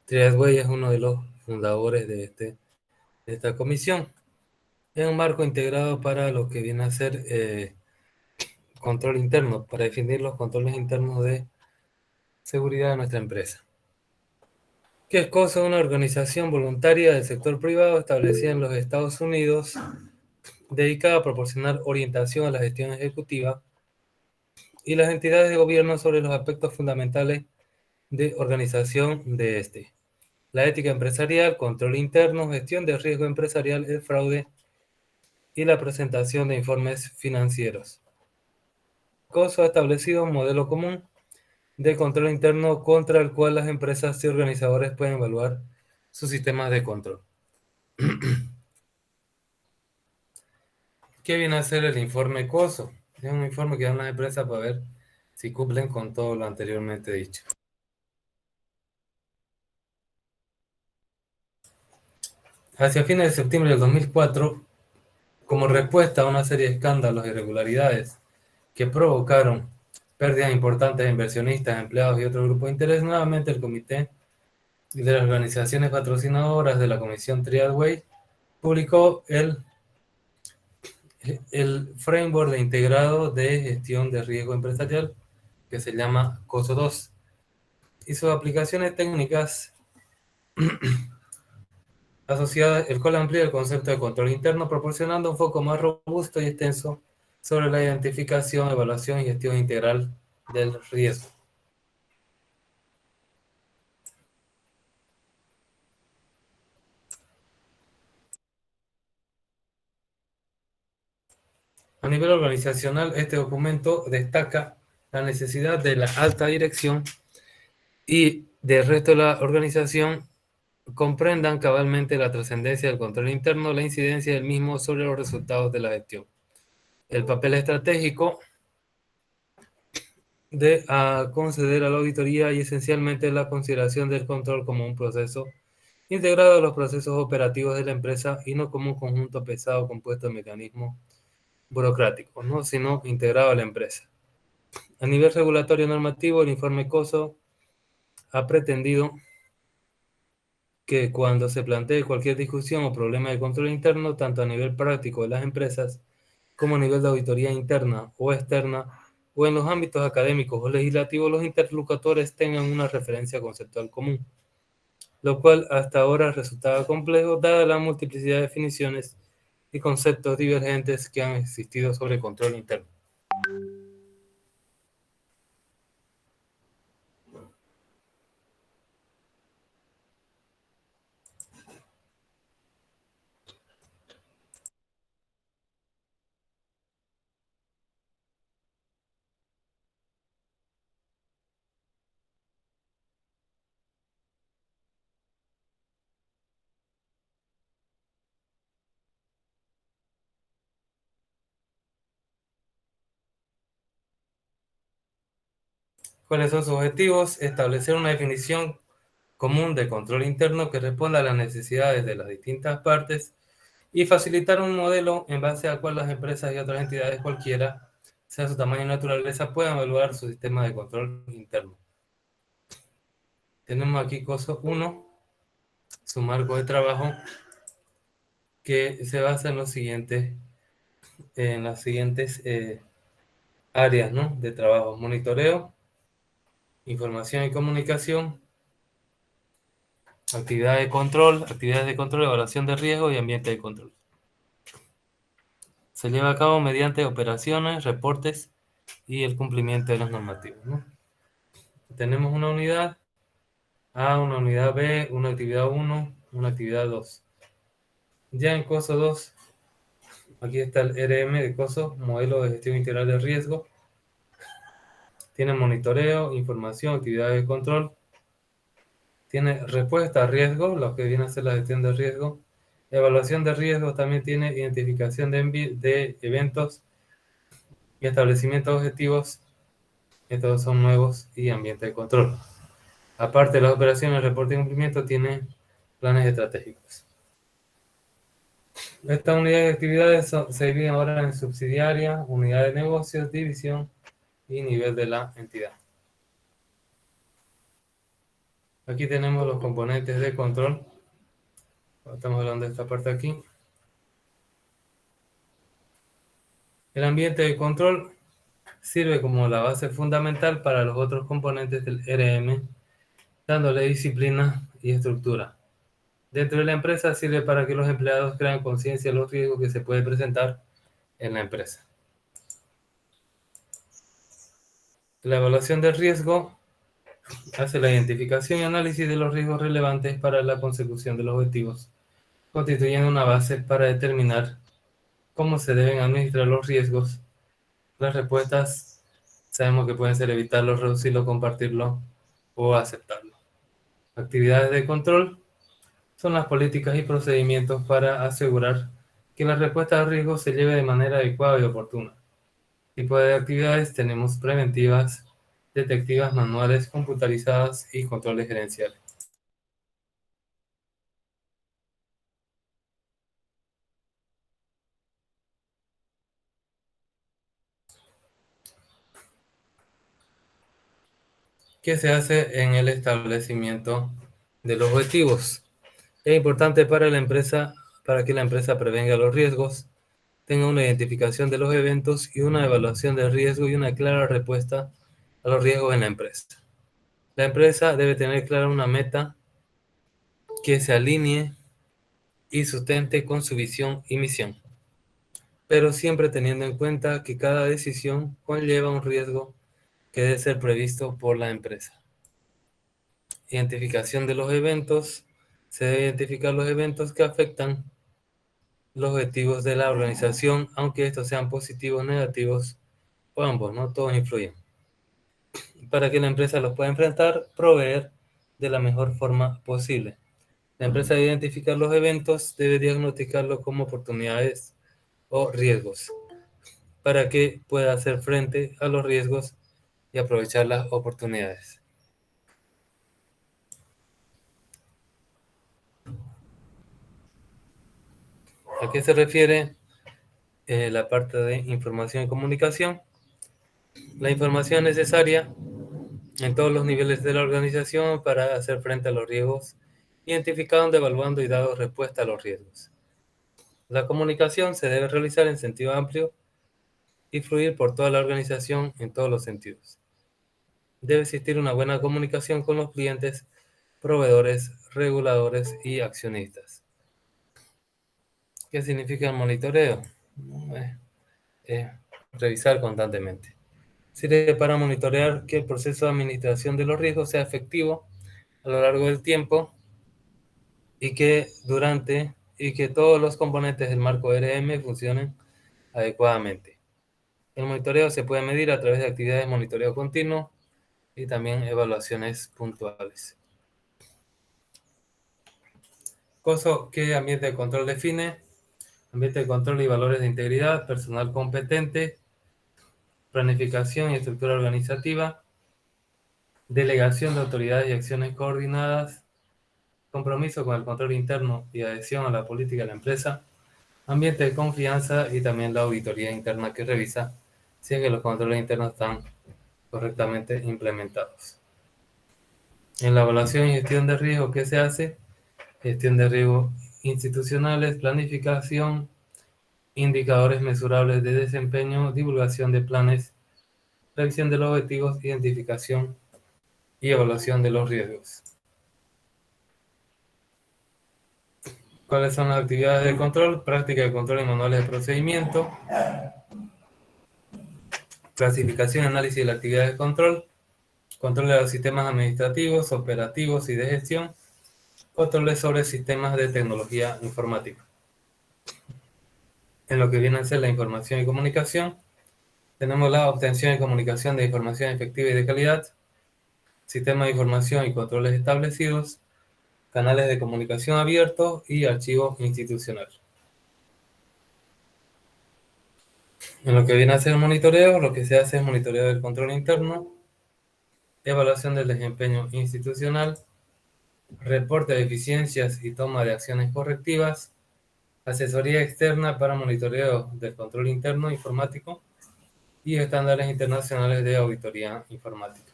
Triadway es uno de los fundadores de esta comisión. Es un marco integrado para lo que viene a ser control interno, para definir los controles internos de seguridad de nuestra empresa. ¿Qué es cosa? Una organización voluntaria del sector privado establecida en los Estados Unidos, dedicada a proporcionar orientación a la gestión ejecutiva y las entidades de gobierno sobre los aspectos fundamentales de organización de este. La ética empresarial, control interno, gestión de riesgo empresarial, el fraude y la presentación de informes financieros. COSO ha establecido un modelo común de control interno contra el cual las empresas y organizadores pueden evaluar sus sistemas de control. ¿Qué viene a ser el informe COSO? Es un informe que dan las empresas para ver si cumplen con todo lo anteriormente dicho. Hacia fines de septiembre del 2004, como respuesta a una serie de escándalos e irregularidades que provocaron pérdidas importantes de inversionistas, empleados y otros grupos de interés, nuevamente el comité de las organizaciones patrocinadoras de la Comisión Triadway publicó el framework de integrado de gestión de riesgo empresarial que se llama COSO 2 y sus aplicaciones técnicas asociadas, el cual amplía el concepto de control interno, proporcionando un foco más robusto y extenso sobre la identificación, evaluación y gestión integral del riesgo. A nivel organizacional, este documento destaca la necesidad de la alta dirección y del resto de la organización comprendan cabalmente la trascendencia del control interno, la incidencia del mismo sobre los resultados de la gestión, el papel estratégico de conceder a la auditoría y esencialmente la consideración del control como un proceso integrado a los procesos operativos de la empresa y no como un conjunto pesado compuesto de mecanismos burocráticos, ¿no? Sino integrado a la empresa. A nivel regulatorio normativo, el informe COSO ha pretendido que cuando se plantee cualquier discusión o problema de control interno, tanto a nivel práctico de las empresas como a nivel de auditoría interna o externa, o en los ámbitos académicos o legislativos, los interlocutores tengan una referencia conceptual común, lo cual hasta ahora resultaba complejo dada la multiplicidad de definiciones y conceptos divergentes que han existido sobre control interno. ¿Cuáles son sus objetivos? Establecer una definición común de control interno que responda a las necesidades de las distintas partes y facilitar un modelo en base al cual las empresas y otras entidades cualquiera, sea su tamaño y naturaleza, puedan evaluar su sistema de control interno. Tenemos aquí COSO 1, su marco de trabajo, que se basa en las siguientes áreas, ¿no?, de trabajo: monitoreo, información y comunicación, actividades de control, evaluación de riesgo y ambiente de control. Se lleva a cabo mediante operaciones, reportes y el cumplimiento de los normativos, ¿no? Tenemos una unidad A, una unidad B, una actividad 1, una actividad 2. Ya en COSO 2, aquí está el RM de COSO, modelo de gestión integral de riesgo. Tiene monitoreo, información, actividades de control. Tiene respuesta a riesgo, lo que viene a ser la gestión de riesgo. Evaluación de riesgo, también tiene identificación de eventos y establecimiento de objetivos. Estos son nuevos, y ambiente de control. Aparte de las operaciones, reporte y cumplimiento, tiene planes estratégicos. Estas unidades de actividades se dividen ahora en subsidiaria, unidad de negocios, división y nivel de la entidad. Aquí tenemos los componentes de control. Estamos hablando de esta parte aquí. El ambiente de control sirve como la base fundamental para los otros componentes del RM, dándole disciplina y estructura. Dentro de la empresa sirve para que los empleados crean conciencia de los riesgos que se pueden presentar en la empresa. La evaluación del riesgo hace la identificación y análisis de los riesgos relevantes para la consecución de los objetivos, constituyendo una base para determinar cómo se deben administrar los riesgos. Las respuestas sabemos que pueden ser evitarlo, reducirlo, compartirlo o aceptarlo. Actividades de control son las políticas y procedimientos para asegurar que la respuesta al riesgo se lleve de manera adecuada y oportuna. Tipo de actividades tenemos preventivas, detectivas, manuales, computarizadas y controles gerenciales. ¿Qué se hace en el establecimiento de los objetivos? Es importante para la empresa, para que la empresa prevenga los riesgos, tenga una identificación de los eventos y una evaluación del riesgo y una clara respuesta a los riesgos en la empresa. La empresa debe tener clara una meta que se alinee y sustente con su visión y misión, pero siempre teniendo en cuenta que cada decisión conlleva un riesgo que debe ser previsto por la empresa. Identificación de los eventos. Se debe identificar los eventos que afectan los objetivos de la organización, aunque estos sean positivos o negativos, o ambos, ¿no? Todos influyen. Para que la empresa los pueda enfrentar, proveer de la mejor forma posible. La empresa debe identificar los eventos, debe diagnosticarlos como oportunidades o riesgos, para que pueda hacer frente a los riesgos y aprovechar las oportunidades. ¿A qué se refiere la parte de información y comunicación? La información necesaria en todos los niveles de la organización para hacer frente a los riesgos, identificando, evaluando y dando respuesta a los riesgos. La comunicación se debe realizar en sentido amplio y fluir por toda la organización en todos los sentidos. Debe existir una buena comunicación con los clientes, proveedores, reguladores y accionistas. ¿Qué significa el monitoreo? Es revisar constantemente. Sirve para monitorear que el proceso de administración de los riesgos sea efectivo a lo largo del tiempo y que todos los componentes del marco RM funcionen adecuadamente. El monitoreo se puede medir a través de actividades de monitoreo continuo y también evaluaciones puntuales. ¿Qué ambiente de control define? Ambiente de control y valores de integridad, personal competente, planificación y estructura organizativa, delegación de autoridades y acciones coordinadas, compromiso con el control interno y adhesión a la política de la empresa, ambiente de confianza y también la auditoría interna que revisa si es que los controles internos están correctamente implementados. En la evaluación y gestión de riesgo, ¿qué se hace? Gestión de riesgos institucionales, planificación, indicadores mesurables de desempeño, divulgación de planes, revisión de los objetivos, identificación y evaluación de los riesgos. ¿Cuáles son las actividades de control? Práctica de control y manuales de procedimiento. Clasificación y análisis de la actividad de control. Control de los sistemas administrativos, operativos y de gestión. Controles sobre sistemas de tecnología informática. En lo que viene a ser la información y comunicación, tenemos la obtención y comunicación de información efectiva y de calidad, sistemas de información y controles establecidos, canales de comunicación abiertos y archivos institucionales. En lo que viene a ser el monitoreo, lo que se hace es monitoreo del control interno, evaluación del desempeño institucional, reporte de eficiencias y toma de acciones correctivas, asesoría externa para monitoreo del control interno informático y estándares internacionales de auditoría informática.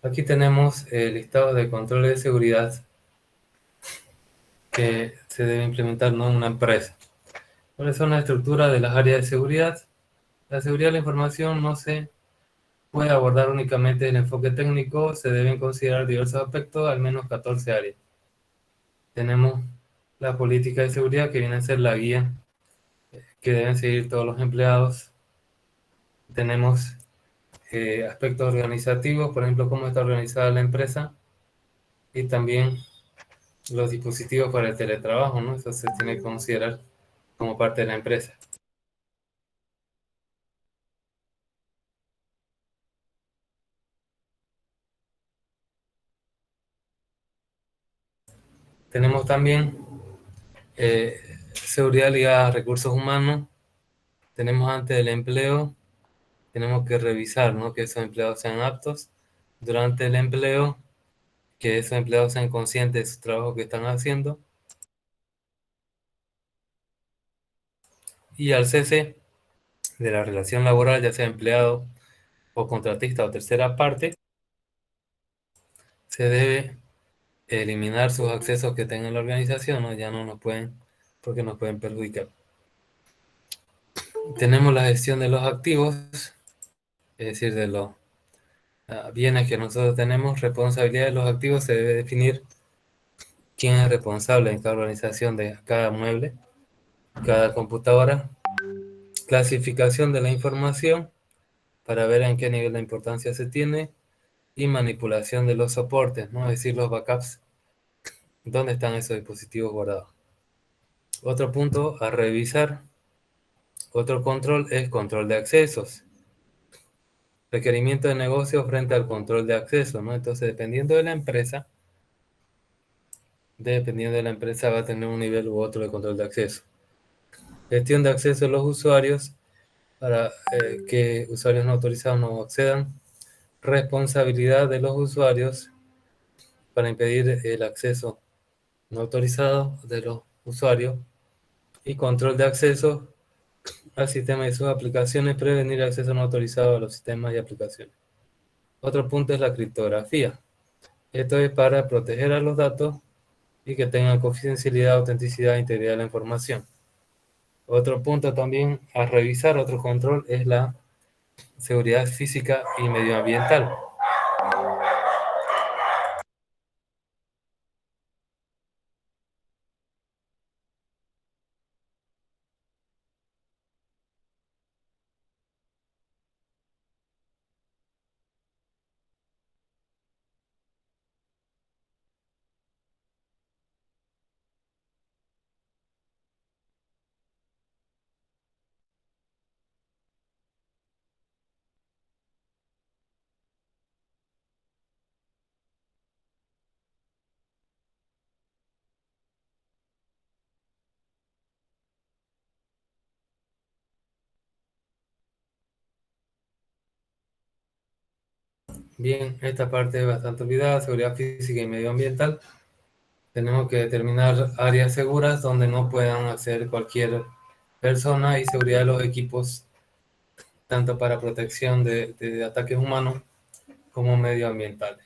Aquí tenemos el listado de controles de seguridad que se debe implementar, ¿no?, en una empresa. ¿Cuáles son las estructuras de las áreas de seguridad? La seguridad de la información no se puede abordar únicamente el enfoque técnico, se deben considerar diversos aspectos, al menos 14 áreas. Tenemos la política de seguridad, que viene a ser la guía que deben seguir todos los empleados. Tenemos aspectos organizativos, por ejemplo, cómo está organizada la empresa, y también los dispositivos para el teletrabajo, ¿no? Eso se tiene que considerar como parte de la empresa. Tenemos también eh, seguridad ligada a recursos humanos. Tenemos antes del empleo, tenemos que revisar, ¿no?, que esos empleados sean aptos. Durante el empleo, que esos empleados sean conscientes de su trabajo que están haciendo. Y al cese de la relación laboral, ya sea empleado o contratista o tercera parte, se debe eliminar sus accesos que tenga la organización, ¿no? Ya no nos pueden, porque nos pueden perjudicar. Tenemos la gestión de los activos, es decir, de los bienes que nosotros tenemos. Responsabilidad de los activos, se debe definir quién es responsable en cada organización de cada mueble, cada computadora. Clasificación de la información para ver en qué nivel de importancia se tiene, y manipulación de los soportes, ¿no?, es decir, los backups, dónde están esos dispositivos guardados. Otro punto a revisar, otro control, es control de accesos. Requerimiento de negocio frente al control de acceso, ¿no? Entonces, dependiendo de la empresa va a tener un nivel u otro de control de acceso. Gestión de acceso a los usuarios para que usuarios no autorizados no accedan. Responsabilidad de los usuarios para impedir el acceso no autorizado de los usuarios. Y control de acceso al sistema y sus aplicaciones, prevenir acceso no autorizado a los sistemas y aplicaciones. Otro punto es la criptografía. Esto es para proteger a los datos y que tengan confidencialidad, autenticidad e integridad de la información. Otro punto también a revisar, otro control, es la seguridad física y medioambiental. Bien, esta parte es bastante olvidada, seguridad física y medioambiental. Tenemos que determinar áreas seguras donde no puedan acceder cualquier persona, y seguridad de los equipos, tanto para protección de ataques humanos como medioambientales.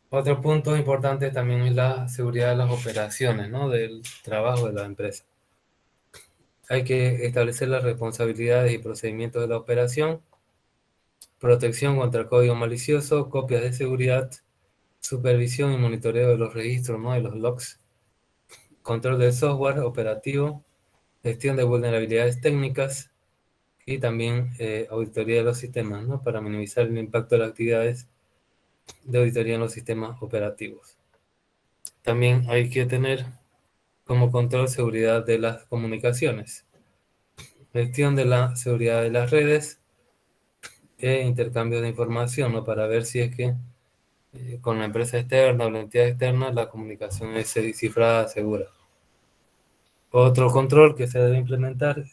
Otro punto importante también es la seguridad de las operaciones, ¿no?, del trabajo de la empresa. Hay que establecer las responsabilidades y procedimientos de la operación, protección contra el código malicioso, copias de seguridad, supervisión y monitoreo de los registros, ¿no?, de los logs, control del software operativo, gestión de vulnerabilidades técnicas, y también auditoría de los sistemas, ¿no?, para minimizar el impacto de las actividades de auditoría en los sistemas operativos. También hay que tener como control seguridad de las comunicaciones, gestión de la seguridad de las redes e intercambio de información, ¿no?, para ver si es que con la empresa externa o la entidad externa la comunicación es cifrada, segura. Otro control que se debe implementar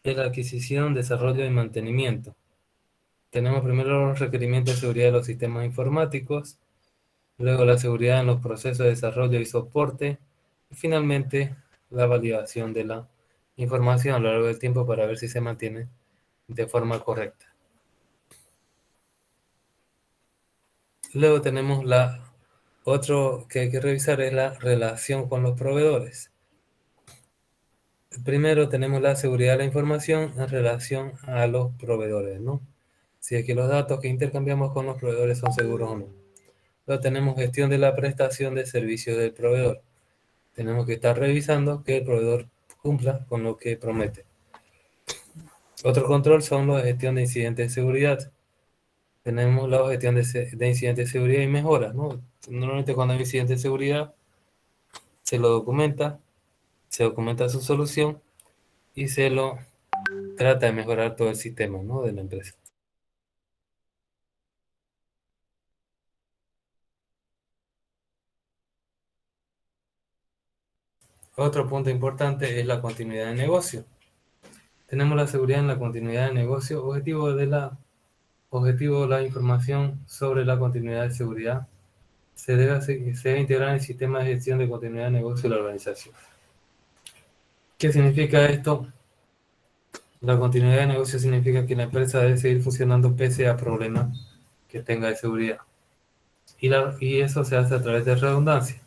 es la adquisición, desarrollo y mantenimiento. Tenemos primero los requerimientos de seguridad de los sistemas informáticos, luego la seguridad en los procesos de desarrollo y soporte, y finalmente la validación de la información a lo largo del tiempo para ver si se mantiene de forma correcta. Luego tenemos otro que hay que revisar es la relación con los proveedores. Primero tenemos la seguridad de la información en relación a los proveedores, ¿no? Si es que los datos que intercambiamos con los proveedores son seguros o no. Luego tenemos gestión de la prestación de servicios del proveedor. Tenemos que estar revisando que el proveedor cumpla con lo que promete. Otro control son los de gestión de incidentes de seguridad. Tenemos la gestión de incidentes de seguridad y mejoras, ¿no? Normalmente cuando hay incidentes de seguridad se lo documenta, se documenta su solución y se lo trata de mejorar todo el sistema, ¿no?, de la empresa. Otro punto importante es la continuidad de negocio. Tenemos la seguridad en la continuidad de negocio. Objetivo de la información sobre la continuidad de seguridad se debe integrar en el sistema de gestión de continuidad de negocio de la organización. ¿Qué significa esto? La continuidad de negocio significa que la empresa debe seguir funcionando pese a problemas que tenga de seguridad. Y eso se hace a través de redundancia.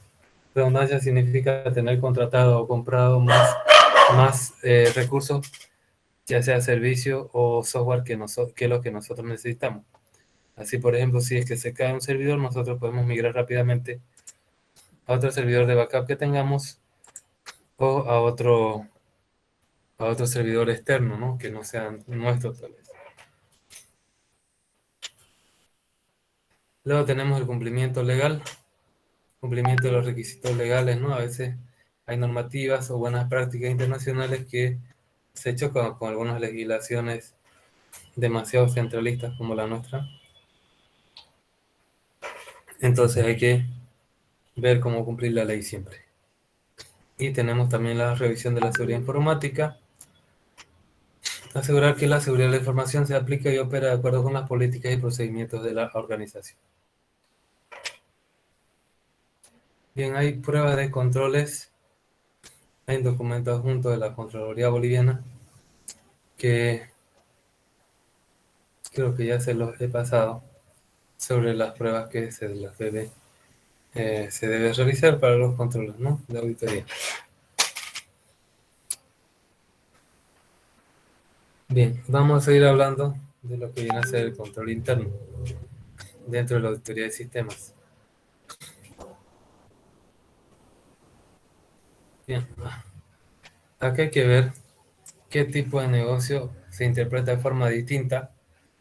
Redundancia significa tener contratado o comprado más recursos, ya sea servicio o software que lo que nosotros necesitamos. Así, por ejemplo, si es que se cae un servidor, nosotros podemos migrar rápidamente a otro servidor de backup que tengamos o a otro servidor externo, ¿no?, que no sean nuestros tal vez. Luego tenemos el cumplimiento legal, cumplimiento de los requisitos legales, ¿no? A veces hay normativas o buenas prácticas internacionales que se chocan con algunas legislaciones demasiado centralistas como la nuestra. Entonces hay que ver cómo cumplir la ley siempre. Y tenemos también la revisión de la seguridad informática. Asegurar que la seguridad de la información se aplica y opera de acuerdo con las políticas y procedimientos de la organización. Bien, hay pruebas de controles. Hay un documento adjunto de la Contraloría Boliviana que creo que ya se los he pasado sobre las pruebas que se debe realizar para los controles, ¿no?, de auditoría. Bien, vamos a seguir hablando de lo que viene a ser el control interno dentro de la auditoría de sistemas. Bien, acá hay que ver qué tipo de negocio se interpreta de forma distinta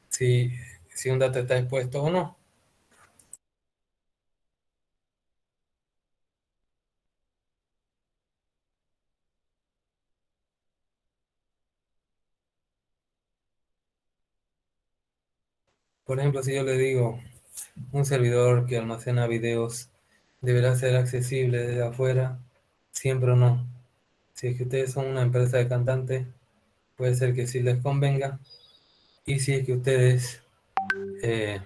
si, si un dato está expuesto o no. Por ejemplo, si yo le digo, un servidor que almacena videos deberá ser accesible desde afuera, siempre o no. Si es que ustedes son una empresa de cantantes, puede ser que sí les convenga. Y si es que ustedes eh,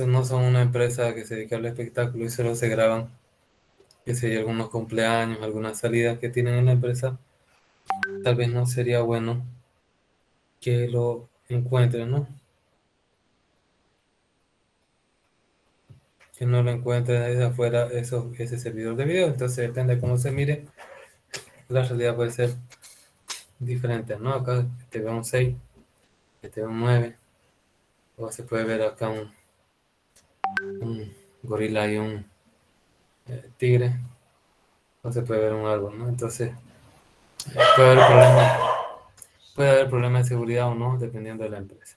no son una empresa que se dedica al espectáculo y solo se graban, que sé, algunos cumpleaños, algunas salidas que tienen en la empresa, tal vez no sería bueno que lo encuentren, ¿no? Que no lo encuentren desde afuera ese servidor de video. Entonces depende de cómo se mire, la realidad puede ser diferente, ¿no? Acá te veo un 6, te veo un 9, o se puede ver acá un gorila y un tigre, o se puede ver un árbol, ¿no? Entonces puede haber problemas, puede haber problemas de seguridad o no, dependiendo de la empresa.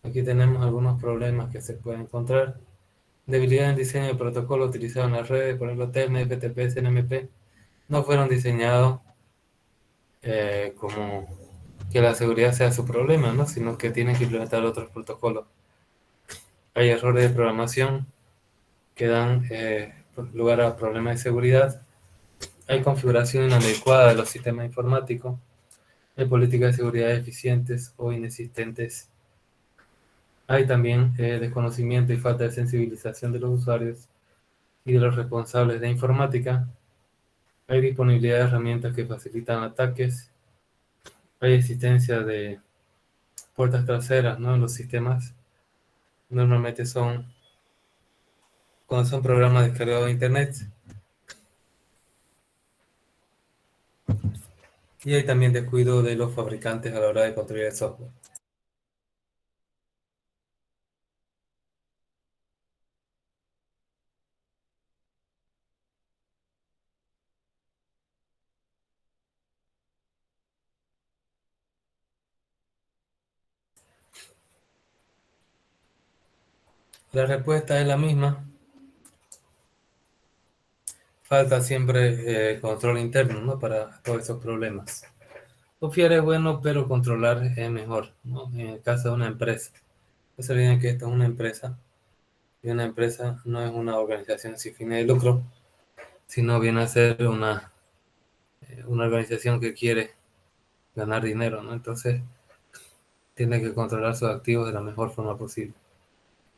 Aquí tenemos algunos problemas que se pueden encontrar. Debilidad en diseño de protocolo utilizado en las redes, por ejemplo, Telnet, FTP, CNMP, no fueron diseñados como que la seguridad sea su problema, ¿no?, sino que tienen que implementar otros protocolos. Hay errores de programación que dan lugar a problemas de seguridad. Hay configuración inadecuada de los sistemas informáticos. Hay políticas de seguridad eficientes o inexistentes. Hay también desconocimiento y falta de sensibilización de los usuarios y de los responsables de informática. Hay disponibilidad de herramientas que facilitan ataques. Hay existencia de puertas traseras, ¿no?, en los sistemas Normalmente son cuando son programas descargados de internet. Y hay también descuido de los fabricantes a la hora de construir el software. La respuesta es la misma. Falta siempre control interno, ¿no? Para todos esos problemas. Confiar es bueno, pero controlar es mejor, ¿no? En el caso de una empresa. No se olviden que esto es una empresa. Y una empresa no es una organización sin fines de lucro, sino viene a ser una organización que quiere ganar dinero, ¿no? Entonces, tiene que controlar sus activos de la mejor forma posible.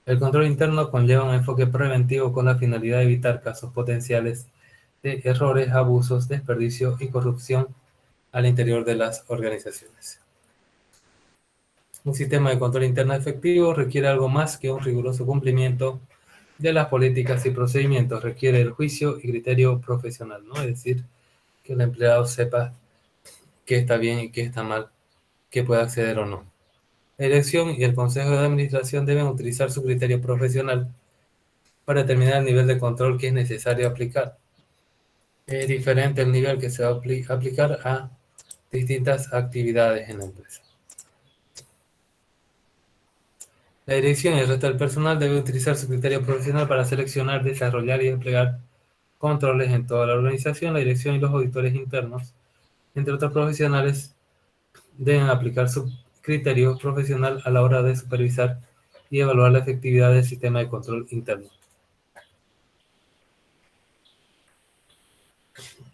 El control interno conlleva un enfoque preventivo con la finalidad de evitar casos potenciales de errores, abusos, desperdicio y corrupción al interior de las organizaciones. Un sistema de control interno efectivo requiere algo más que un riguroso cumplimiento de las políticas y procedimientos. Requiere el juicio y criterio profesional, ¿no? Es decir, que el empleado sepa qué está bien y qué está mal, qué puede acceder o no. La dirección y el consejo de administración deben utilizar su criterio profesional para determinar el nivel de control que es necesario aplicar. Es diferente el nivel que se va a aplicar a distintas actividades en la empresa. La dirección y el resto del personal debe utilizar su criterio profesional para seleccionar, desarrollar y desplegar controles en toda la organización. La dirección y los auditores internos, entre otros profesionales, deben aplicar su criterio profesional a la hora de supervisar y evaluar la efectividad del sistema de control interno.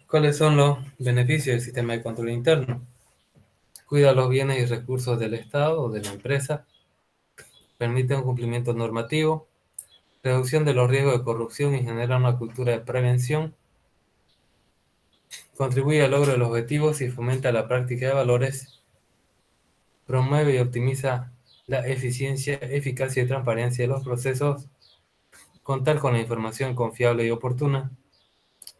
¿Cuáles son los beneficios del sistema de control interno? Cuida los bienes y recursos del Estado o de la empresa, permite un cumplimiento normativo, reducción de los riesgos de corrupción y genera una cultura de prevención, contribuye al logro de los objetivos y fomenta la práctica de valores, promueve y optimiza la eficiencia, eficacia y transparencia de los procesos, contar con la información confiable y oportuna,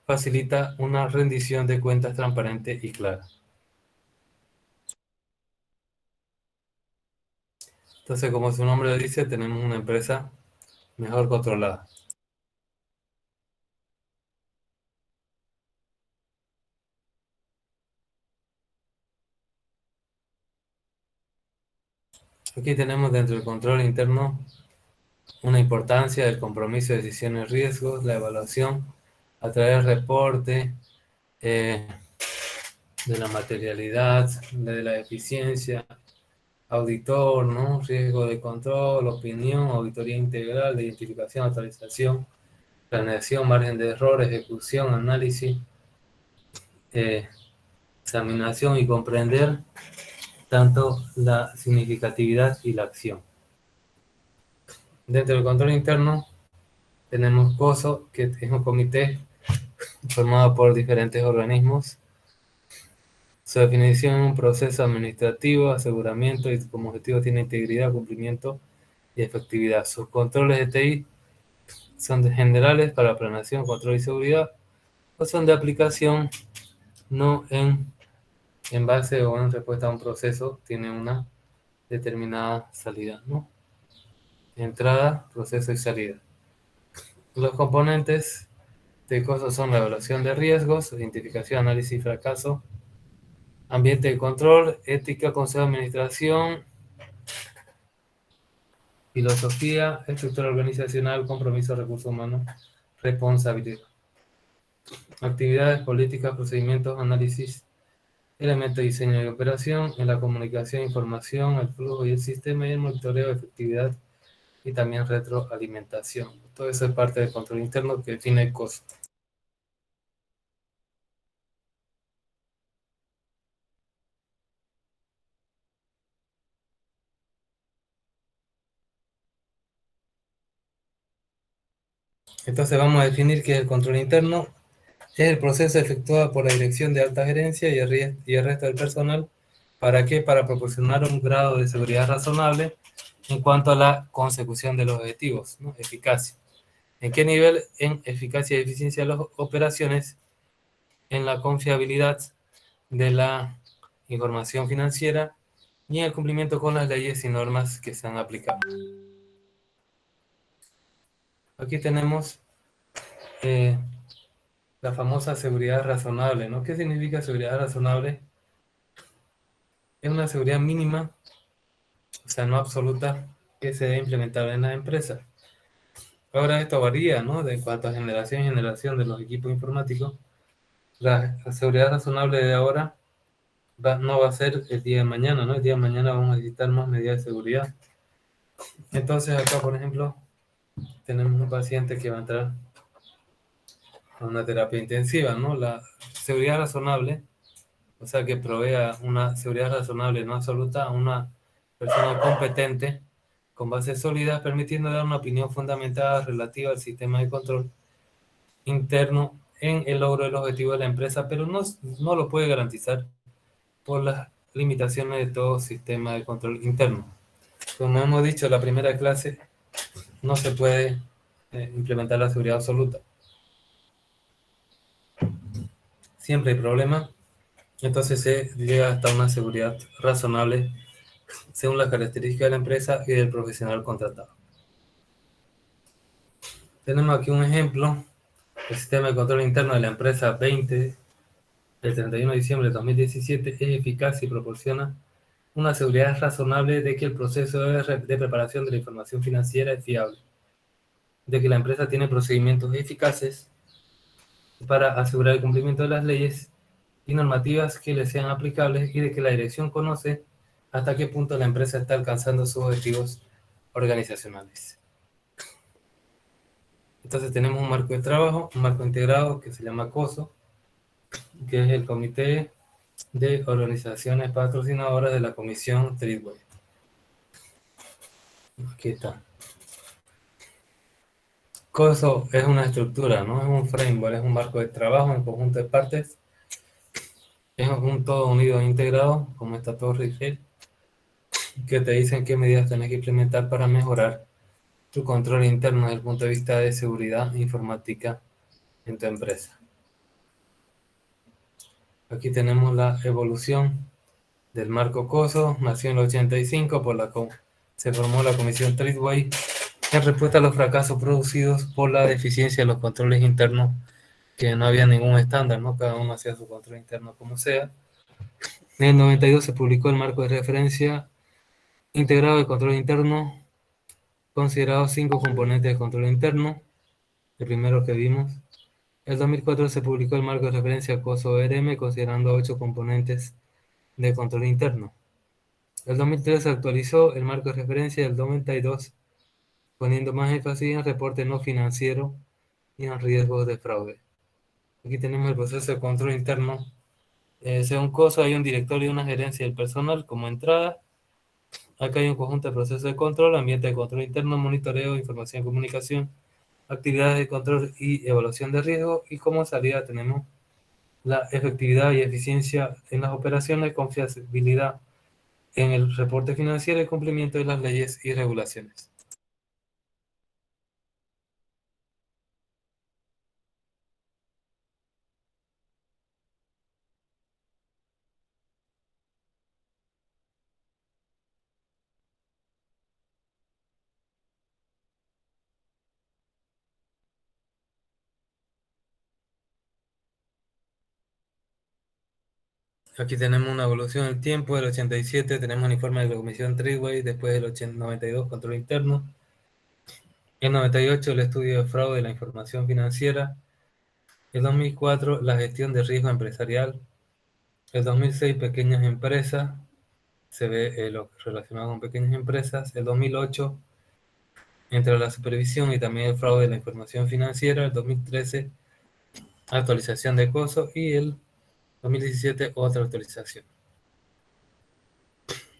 facilita una rendición de cuentas transparente y clara. Entonces, como su nombre lo dice, tenemos una empresa mejor controlada. Aquí tenemos dentro del control interno una importancia del compromiso de decisiones riesgos, la evaluación a través del reporte, de la materialidad, de la eficiencia, auditor, ¿no? Riesgo de control, opinión, auditoría integral, de identificación, actualización, planeación, margen de error, ejecución, análisis, examinación y comprender tanto la significatividad y la acción. Dentro del control interno tenemos COSO, que es un comité formado por diferentes organismos. Su definición es un proceso administrativo, aseguramiento y como objetivo tiene integridad, cumplimiento y efectividad. Sus controles de TI son generales para planeación, control y seguridad, o son de aplicación, no en base o en respuesta a un proceso, tiene una determinada salida, ¿no? Entrada, proceso y salida. Los componentes de cosas son la evaluación de riesgos, identificación, análisis y fracaso, ambiente de control, ética, consejo de administración, filosofía, estructura organizacional, compromiso, recursos humanos, responsabilidad. Actividades, políticas, procedimientos, análisis, elementos de diseño y operación, en la comunicación, información, el flujo y el sistema y el monitoreo de efectividad y también retroalimentación. Todo eso es parte del control interno que define cosas. Entonces vamos a definir qué es el control interno. Es el proceso efectuado por la dirección de alta gerencia y el resto del personal. ¿Para qué? Para proporcionar un grado de seguridad razonable en cuanto a la consecución de los objetivos, ¿no? Eficacia. ¿En qué nivel? En eficacia y eficiencia de las operaciones, en la confiabilidad de la información financiera y en el cumplimiento con las leyes y normas que se han aplicado. Aquí tenemos la famosa seguridad razonable, ¿no? ¿Qué significa seguridad razonable? Es una seguridad mínima, o sea, no absoluta, que se debe implementar en la empresa. Ahora esto varía, ¿no? De cuanto a generación en generación de los equipos informáticos. La seguridad razonable de ahora no va a ser el día de mañana, ¿no? El día de mañana vamos a necesitar más medidas de seguridad. Entonces acá, por ejemplo, tenemos un paciente que va a entrar a una terapia intensiva, ¿no? La seguridad razonable, o sea, que provea una seguridad razonable no absoluta a una persona competente con bases sólidas, permitiendo dar una opinión fundamentada relativa al sistema de control interno en el logro del objetivo de la empresa, pero no lo puede garantizar por las limitaciones de todo sistema de control interno. Como hemos dicho en la primera clase, no se puede implementar la seguridad absoluta. Siempre hay problemas, entonces se llega hasta una seguridad razonable según las características de la empresa y del profesional contratado. Tenemos aquí un ejemplo. El sistema de control interno de la empresa 20 del 31 de diciembre de 2017 es eficaz y proporciona una seguridad razonable de que el proceso de preparación de la información financiera es fiable, de que la empresa tiene procedimientos eficaces para asegurar el cumplimiento de las leyes y normativas que le sean aplicables y de que la dirección conoce hasta qué punto la empresa está alcanzando sus objetivos organizacionales. Entonces tenemos un marco de trabajo, un marco integrado que se llama COSO, que es el Comité de Organizaciones Patrocinadoras de la Comisión Tradeway. Aquí está. COSO es una estructura, no es un framework, es un marco de trabajo en conjunto de partes. Es un todo unido e integrado, como esta torre Eiffel, que te dicen qué medidas tenés que implementar para mejorar tu control interno desde el punto de vista de seguridad informática en tu empresa. Aquí tenemos la evolución del marco COSO. Nació en el 85, se formó la Comisión Tradeway en respuesta a los fracasos producidos por la deficiencia de los controles internos, que no había ningún estándar, ¿no? Cada uno hacía su control interno como sea. En el 92 se publicó el marco de referencia integrado de control interno, considerado 5 componentes de control interno, el primero que vimos. En el 2004 se publicó el marco de referencia COSO-RM, considerando 8 componentes de control interno. En el 2003 se actualizó el marco de referencia del 92, poniendo más énfasis en reporte no financiero y en riesgos de fraude. Aquí tenemos el proceso de control interno. Según COSO hay un directorio y una gerencia del personal como entrada. Acá hay un conjunto de procesos de control, ambiente de control interno, monitoreo, información y comunicación, actividades de control y evaluación de riesgo, y como salida tenemos la efectividad y eficiencia en las operaciones, confiabilidad en el reporte financiero y cumplimiento de las leyes y regulaciones. Aquí tenemos una evolución del tiempo. Del 87 tenemos un informe de la Comisión Tradeway, después del 92 control interno, en 98 el estudio de fraude de la información financiera, en 2004 la gestión de riesgo empresarial, el 2006 pequeñas empresas, se ve lo relacionado con pequeñas empresas, el 2008 entre la supervisión y también el fraude de la información financiera, el 2013 actualización de COSO y el 2017 otra actualización.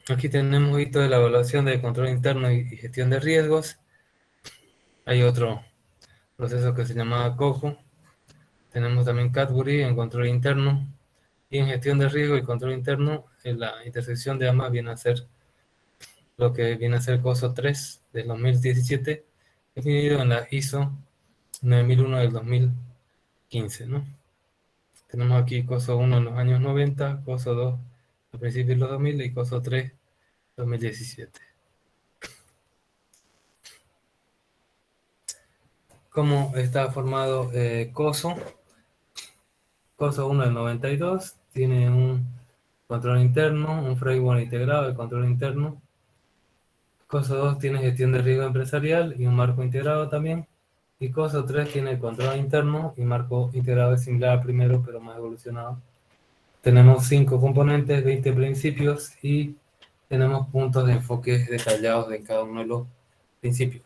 Aquí tenemos hito de la evaluación de control interno y gestión de riesgos. Hay otro proceso que se llamaba COCO. Tenemos también Cadbury en control interno y en gestión de riesgo y control interno. En la intersección de ambas viene a ser lo que viene a ser COSO 3 del 2017, definido en la ISO 9001 del 2015, ¿no? Tenemos aquí COSO 1 en los años 90, COSO 2 a principios de los 2000 y COSO 3 2017. ¿Cómo está formado COSO? COSO 1 del 92 tiene un control interno, un framework integrado de control interno. COSO 2 tiene gestión de riesgo empresarial y un marco integrado también. Y COSO 3 tiene control interno y marco integrado es similar al primero, pero más evolucionado. Tenemos 5 componentes, 20 principios y tenemos puntos de enfoque detallados de cada uno de los principios.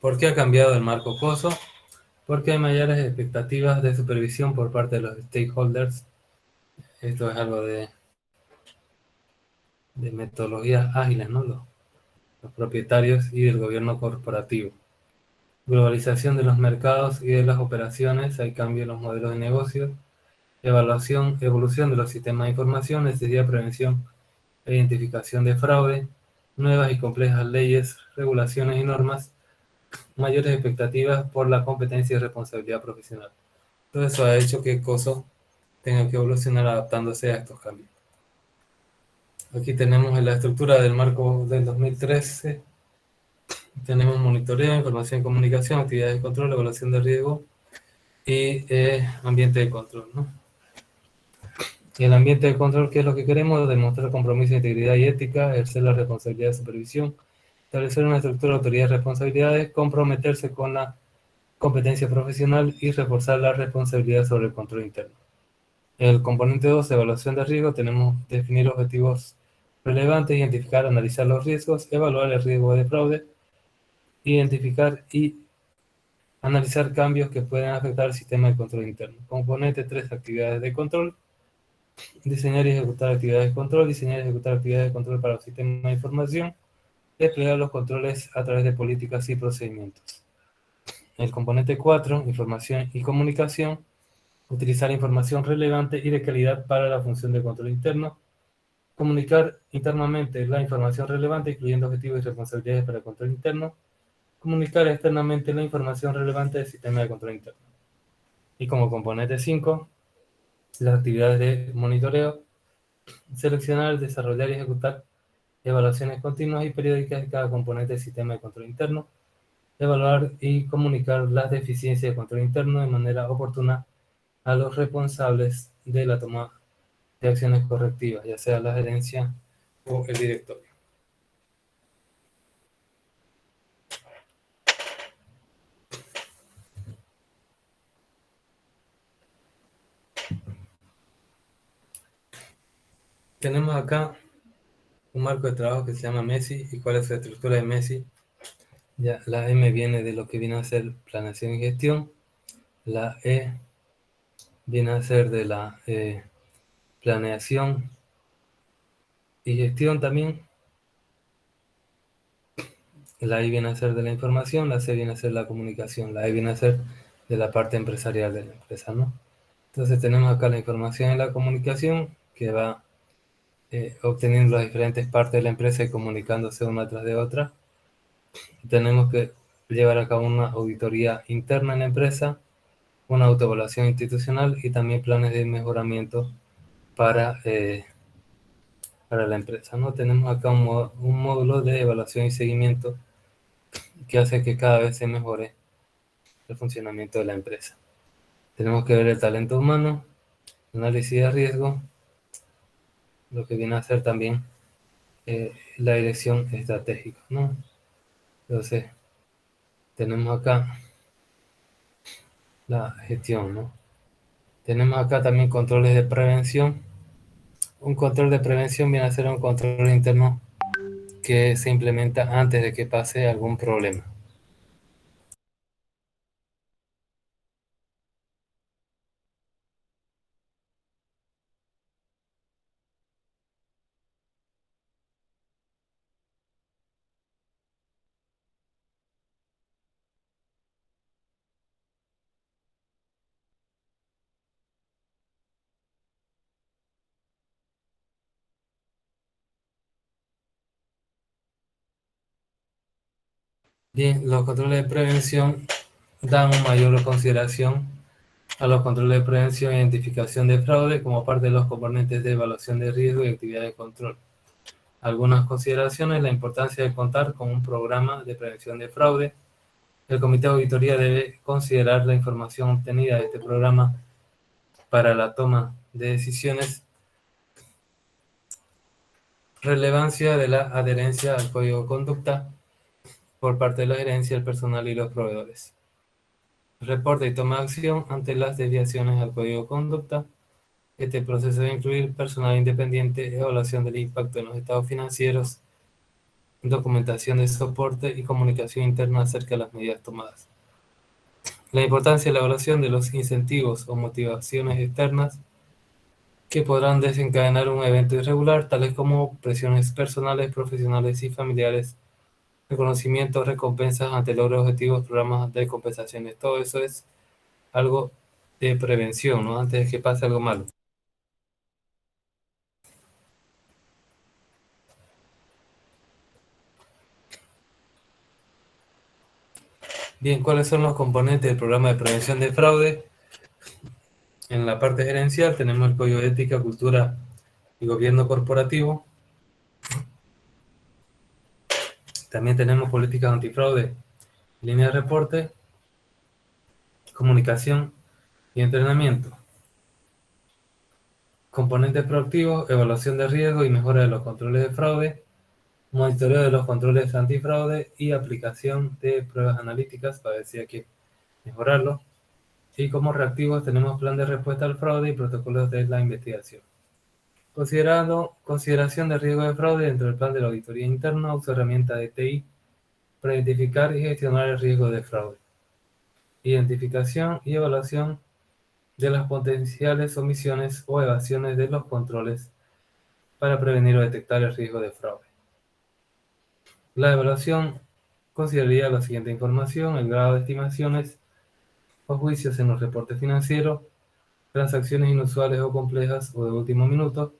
¿Por qué ha cambiado el marco COSO? Porque hay mayores expectativas de supervisión por parte de los stakeholders. Esto es algo de metodologías ágiles, ¿no? Los propietarios y del gobierno corporativo. Globalización de los mercados y de las operaciones, hay cambio en los modelos de negocio, evolución de los sistemas de información, necesidad de prevención e identificación de fraude, nuevas y complejas leyes, regulaciones y normas, mayores expectativas por la competencia y responsabilidad profesional. Todo eso ha hecho que COSO tenga que evolucionar adaptándose a estos cambios. Aquí tenemos la estructura del marco del 2013. Tenemos monitoreo, información y comunicación, actividades de control, evaluación de riesgo y ambiente de control, ¿no? Y el ambiente de control, ¿qué es lo que queremos? Demostrar compromiso, integridad y ética, ejercer la responsabilidad de supervisión, establecer una estructura de autoridad y responsabilidades, comprometerse con la competencia profesional y reforzar la responsabilidad sobre el control interno. El componente 2, evaluación de riesgo, tenemos definir objetivos relevantes, identificar, analizar los riesgos, evaluar el riesgo de fraude, identificar y analizar cambios que pueden afectar al sistema de control interno. Componente 3, actividades de control, diseñar y ejecutar actividades de control, diseñar y ejecutar actividades de control para el sistema de información, desplegar los controles a través de políticas y procedimientos. El componente 4, información y comunicación, utilizar información relevante y de calidad para la función de control interno, comunicar internamente la información relevante, incluyendo objetivos y responsabilidades para el control interno, comunicar externamente la información relevante del sistema de control interno. Y como componente 5, las actividades de monitoreo, seleccionar, desarrollar y ejecutar evaluaciones continuas y periódicas de cada componente del sistema de control interno, evaluar y comunicar las deficiencias de control interno de manera oportuna a los responsables de la toma de acciones correctivas, ya sea la gerencia o el directorio. Tenemos acá un marco de trabajo que se llama MESI. ¿Y cuál es la estructura de MESI? Ya, la M viene de lo que viene a ser planeación y gestión. La E viene a ser de la planeación y gestión también. La I viene a ser de la información, la C viene a ser la comunicación, la E viene a ser de la parte empresarial de la empresa, ¿no? Entonces tenemos acá la información y la comunicación que va obteniendo las diferentes partes de la empresa y comunicándose una tras de otra. Tenemos que llevar a cabo una auditoría interna en la empresa, una autoevaluación institucional y también planes de mejoramiento para, para la empresa, ¿no? Tenemos acá un módulo de evaluación y seguimiento que hace que cada vez se mejore el funcionamiento de la empresa. Tenemos que ver el talento humano, análisis de riesgo, lo que viene a ser también la dirección estratégica, ¿no? Entonces, tenemos acá la gestión, ¿no? Tenemos acá también controles de prevención. Un control de prevención viene a ser un control interno que se implementa antes de que pase algún problema. Bien, los controles de prevención dan mayor consideración a los controles de prevención e identificación de fraude como parte de los componentes de evaluación de riesgo y actividad de control. Algunas consideraciones: la importancia de contar con un programa de prevención de fraude. El comité de auditoría debe considerar la información obtenida de este programa para la toma de decisiones. Relevancia de la adherencia al código de conducta por parte de la gerencia, el personal y los proveedores. Reporte y toma de acción ante las desviaciones al código de conducta. Este proceso debe incluir personal independiente, evaluación del impacto en los estados financieros, documentación de soporte y comunicación interna acerca de las medidas tomadas. La importancia de la evaluación de los incentivos o motivaciones externas que podrán desencadenar un evento irregular, tales como presiones personales, profesionales y familiares, reconocimientos, recompensas ante logros objetivos, programas de compensaciones. Todo eso es algo de prevención, ¿no? Antes de que pase algo malo. Bien, ¿cuáles son los componentes del programa de prevención de fraude? En la parte gerencial tenemos el código de ética, cultura y gobierno corporativo. También tenemos políticas antifraude, línea de reporte, comunicación y entrenamiento. Componentes proactivos, evaluación de riesgo y mejora de los controles de fraude, monitoreo de los controles antifraude y aplicación de pruebas analíticas para ver si hay que mejorarlo. Y como reactivos tenemos plan de respuesta al fraude y protocolos de la investigación. Consideración de riesgo de fraude dentro del plan de la auditoría interna, uso herramienta de TI para identificar y gestionar el riesgo de fraude. Identificación y evaluación de las potenciales omisiones o evasiones de los controles para prevenir o detectar el riesgo de fraude. La evaluación consideraría la siguiente información: el grado de estimaciones o juicios en los reportes financieros, transacciones inusuales o complejas o de último minuto,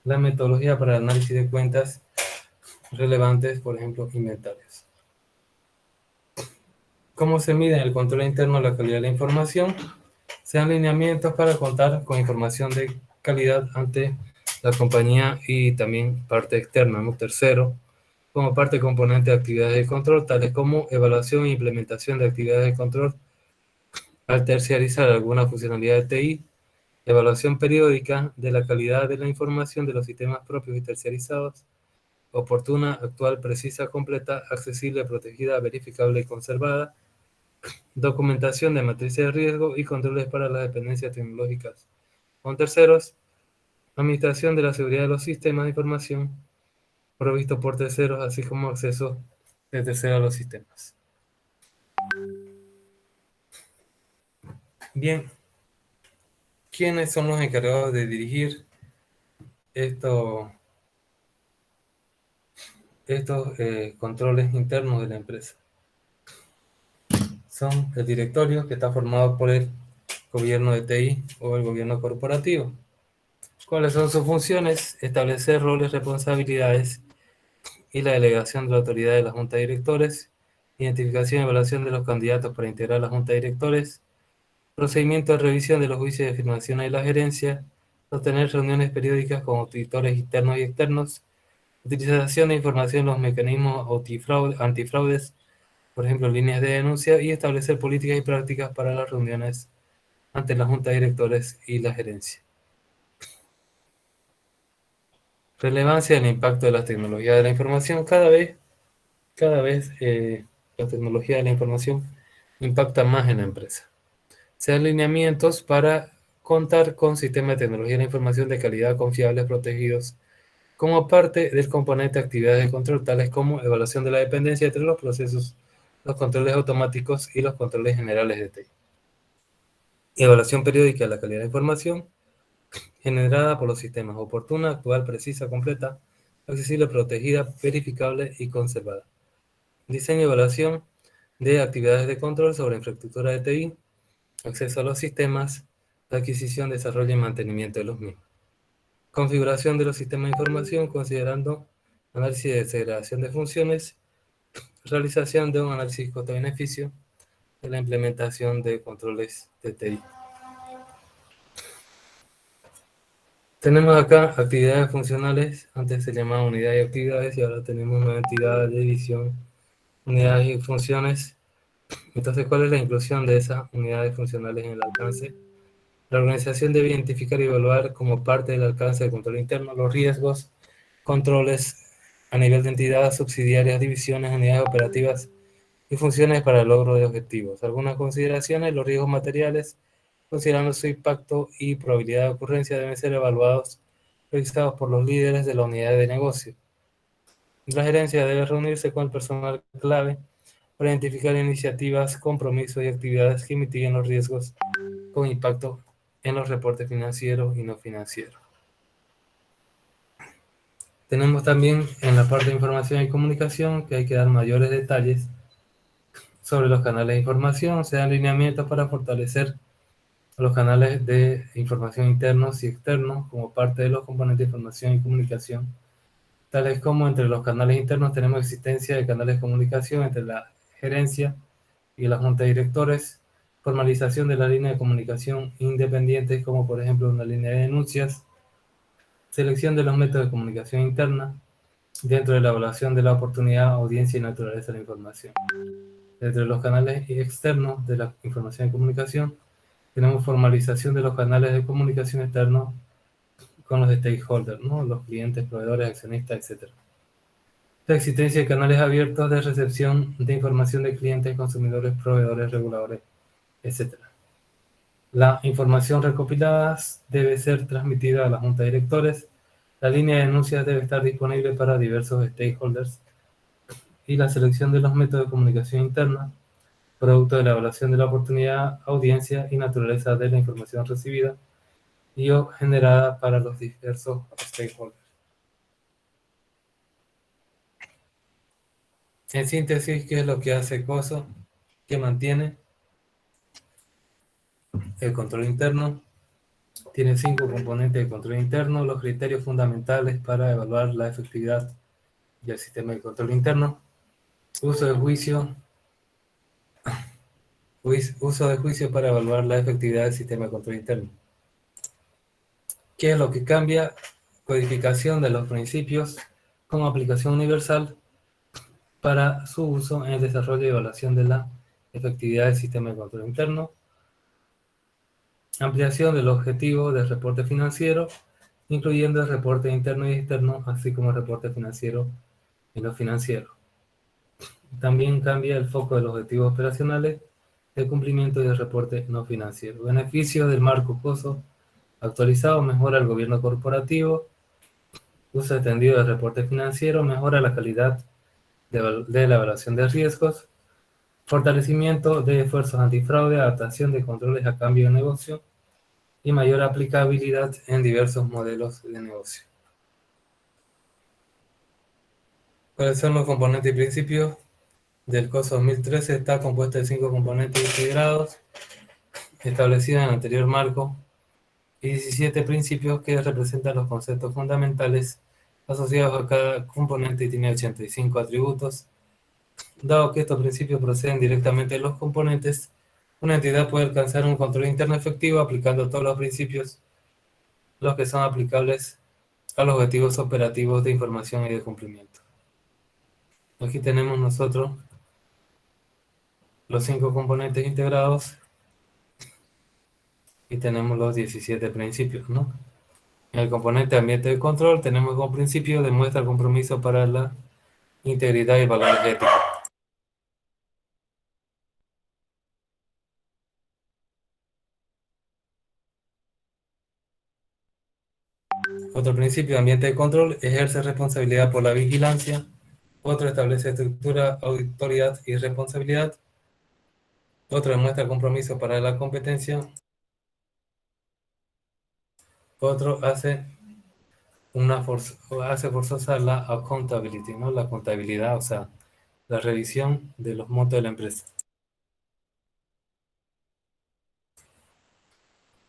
la metodología para el análisis de cuentas relevantes, por ejemplo, inventarios. ¿Cómo se mide en el control interno la calidad de la información? Se dan lineamientos para contar con información de calidad ante la compañía y también parte externa, un tercero, como parte componente de actividades de control, tales como evaluación e implementación de actividades de control al terciarizar alguna funcionalidad de TI, evaluación periódica de la calidad de la información de los sistemas propios y terciarizados, oportuna, actual, precisa, completa, accesible, protegida, verificable y conservada, documentación de matrices de riesgo y controles para las dependencias tecnológicas con terceros, administración de la seguridad de los sistemas de información provisto por terceros, así como acceso de terceros a los sistemas. Bien, ¿quiénes son los encargados de dirigir estos controles internos de la empresa? Son el directorio, que está formado por el gobierno de TI o el gobierno corporativo. ¿Cuáles son sus funciones? Establecer roles, responsabilidades y la delegación de la autoridad de la Junta de Directores, identificación y evaluación de los candidatos para integrar la Junta de Directores, procedimiento de revisión de los juicios de afirmación y la gerencia, sostener reuniones periódicas con auditores internos y externos, utilización de información en los mecanismos antifraudes, por ejemplo, líneas de denuncia, y establecer políticas y prácticas para las reuniones ante la Junta de Directores y la gerencia. Relevancia del impacto de las tecnologías de la información. Cada vez la tecnología de la información impacta más en la empresa. Se dan lineamientos para contar con sistemas de tecnología de la información de calidad, confiables, protegidos, como parte del componente de actividades de control, tales como evaluación de la dependencia entre los procesos, los controles automáticos y los controles generales de TI. Evaluación periódica de la calidad de información generada por los sistemas: oportuna, actual, precisa, completa, accesible, protegida, verificable y conservada. Diseño y evaluación de actividades de control sobre infraestructura de TI, acceso a los sistemas, adquisición, desarrollo y mantenimiento de los mismos. Configuración de los sistemas de información considerando análisis de segregación de funciones, realización de un análisis costo-beneficio de la implementación de controles de TI. Tenemos acá actividades funcionales, antes se llamaba unidad y actividades y ahora tenemos una entidad de división, unidades y funciones. Entonces, ¿cuál es la inclusión de esas unidades funcionales en el alcance? La organización debe identificar y evaluar como parte del alcance del control interno los riesgos, controles a nivel de entidades, subsidiarias, divisiones, unidades operativas y funciones para el logro de objetivos. Algunas consideraciones: los riesgos materiales, considerando su impacto y probabilidad de ocurrencia, deben ser evaluados, revisados por los líderes de la unidad de negocio. La gerencia debe reunirse con el personal clave para identificar iniciativas, compromisos y actividades que mitiguen los riesgos con impacto en los reportes financieros y no financieros. Tenemos también en la parte de información y comunicación que hay que dar mayores detalles sobre los canales de información, se dan lineamientos para fortalecer los canales de información internos y externos como parte de los componentes de información y comunicación, tales como entre los canales internos tenemos existencia de canales de comunicación entre la gerencia y la junta de directores, formalización de la línea de comunicación independientes como por ejemplo una línea de denuncias, selección de los métodos de comunicación interna dentro de la evaluación de la oportunidad, audiencia y naturaleza de la información. Dentro de los canales externos de la información y comunicación tenemos formalización de los canales de comunicación externos con los stakeholders, ¿no? Los clientes, proveedores, accionistas, etc. La existencia de canales abiertos de recepción de información de clientes, consumidores, proveedores, reguladores, etc. La información recopilada debe ser transmitida a la junta de directores. La línea de denuncias debe estar disponible para diversos stakeholders. Y la selección de los métodos de comunicación interna, producto de la evaluación de la oportunidad, audiencia y naturaleza de la información recibida y o generada para los diversos stakeholders. En síntesis, ¿qué es lo que hace COSO? Que mantiene el control interno. Tiene 5 componentes de control interno, los criterios fundamentales para evaluar la efectividad del sistema de control interno, uso de juicio para evaluar la efectividad del sistema de control interno. ¿Qué es lo que cambia? Codificación de los principios con aplicación universal para su uso en el desarrollo y evaluación de la efectividad del sistema de control interno. Ampliación del objetivo del reporte financiero, incluyendo el reporte interno y externo, así como el reporte financiero y no financiero. También cambia el foco de los objetivos operacionales, el cumplimiento del reporte no financiero. Beneficio del marco COSO actualizado: mejora el gobierno corporativo, uso extendido del reporte financiero, mejora la calidad de la evaluación de riesgos, fortalecimiento de esfuerzos antifraude, adaptación de controles a cambio de negocio y mayor aplicabilidad en diversos modelos de negocio. ¿Cuáles son los componentes y principios del COSO 2013? Está compuesto de 5 componentes integrados establecidos en el anterior marco y 17 principios que representan los conceptos fundamentales asociados a cada componente y tiene 85 atributos. Dado que estos principios proceden directamente de los componentes, una entidad puede alcanzar un control interno efectivo aplicando todos los principios, los que son aplicables a los objetivos operativos de información y de cumplimiento. Aquí tenemos nosotros los 5 componentes integrados y tenemos los 17 principios, ¿no? En el componente ambiente de control tenemos como principio: demuestra el compromiso para la integridad y valores éticos. Otro principio: ambiente de control, ejerce responsabilidad por la vigilancia. Otro: establece estructura, autoridad y responsabilidad. Otro: demuestra compromiso para la competencia. Otro: hace forzosa la accountability, ¿no? La contabilidad, o sea, la revisión de los montos de la empresa.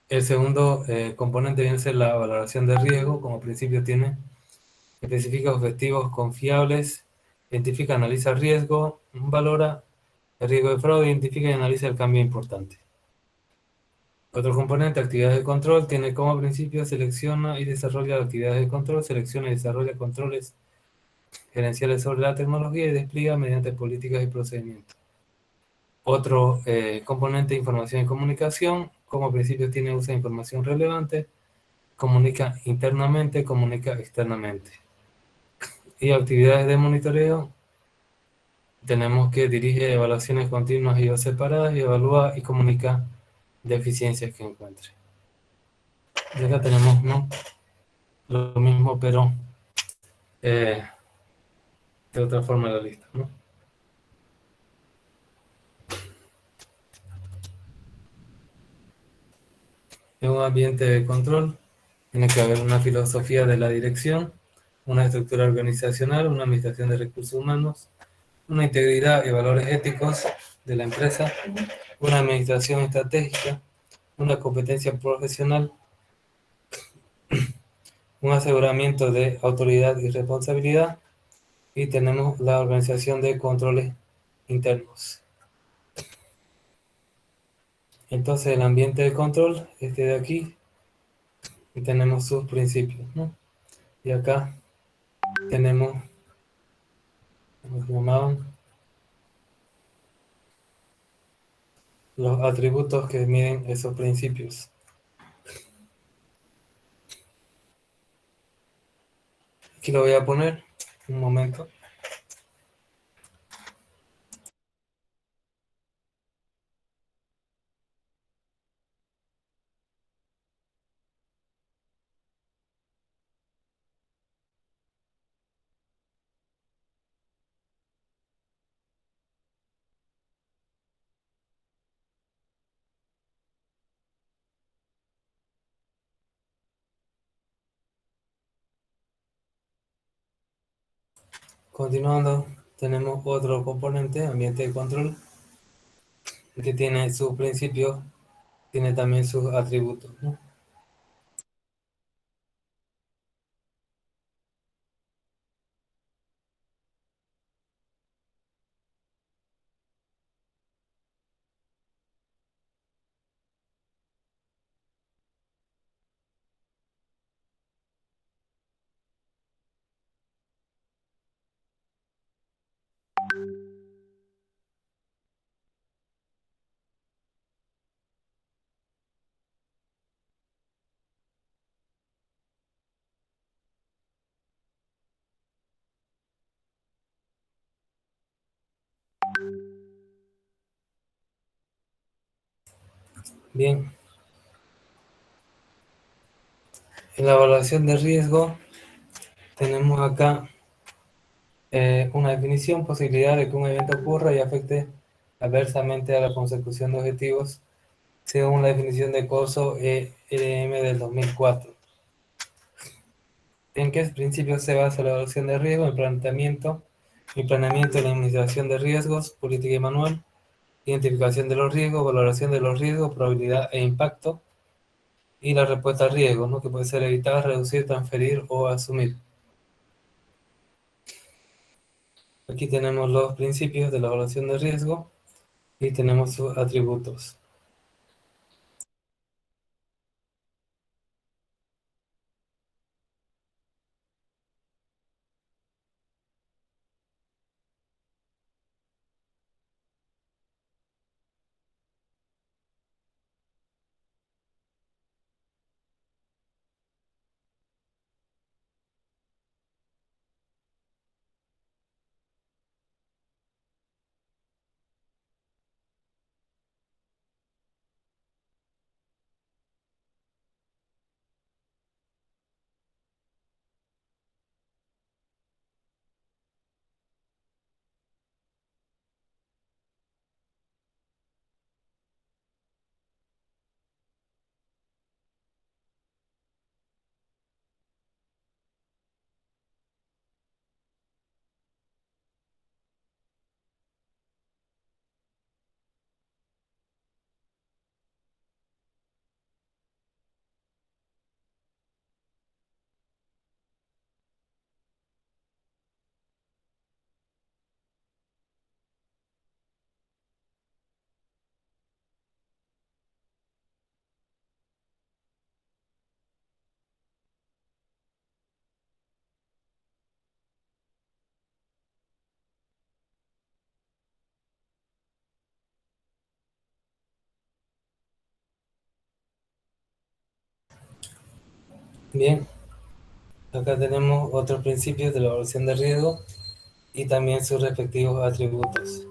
El segundo componente viene a ser la valoración de riesgo. Como principio tiene: especifica objetivos confiables Identifica, analiza el riesgo, valora el riesgo de fraude, identifica y analiza el cambio importante. Otro componente, actividades de control, tiene como principio selecciona y desarrolla actividades de control, selecciona y desarrolla controles gerenciales sobre la tecnología y despliega mediante políticas y procedimientos. Otro componente, información y comunicación, como principio tiene uso de información relevante, comunica internamente, comunica externamente. Y actividades de monitoreo, tenemos que dirige evaluaciones continuas y o separadas y evalúa y comunica deficiencias que encuentre. Y acá tenemos, ¿no?, lo mismo, pero eh, de otra forma la lista, ¿no? En un ambiente de control tiene que haber una filosofía de la dirección, una estructura organizacional, una administración de recursos humanos, una integridad y valores éticos de la empresa, una administración estratégica, una competencia profesional, un aseguramiento de autoridad y responsabilidad, y tenemos la organización de controles internos. Entonces el ambiente de control, este de aquí, y tenemos sus principios, ¿no? Y acá tenemos, ¿cómo se llamaban?, los atributos que miden esos principios. Aquí lo voy a poner, un momento. Continuando, tenemos otro componente, ambiente de control, que tiene sus principios, tiene también sus atributos, ¿no? Bien, en la evaluación de riesgo tenemos acá una definición, posibilidad de que un evento ocurra y afecte adversamente a la consecución de objetivos, según la definición de COSO ERM del 2004. ¿En qué principios se basa la evaluación de riesgo? En planeamiento y la administración de riesgos, política y manual, identificación de los riesgos, valoración de los riesgos, probabilidad e impacto, y la respuesta al riesgo, ¿no?, que puede ser evitar, reducir, transferir o asumir. Aquí tenemos los principios de la evaluación de riesgo y tenemos sus atributos. Bien, acá tenemos otros principios de la evaluación de riesgo y también sus respectivos atributos.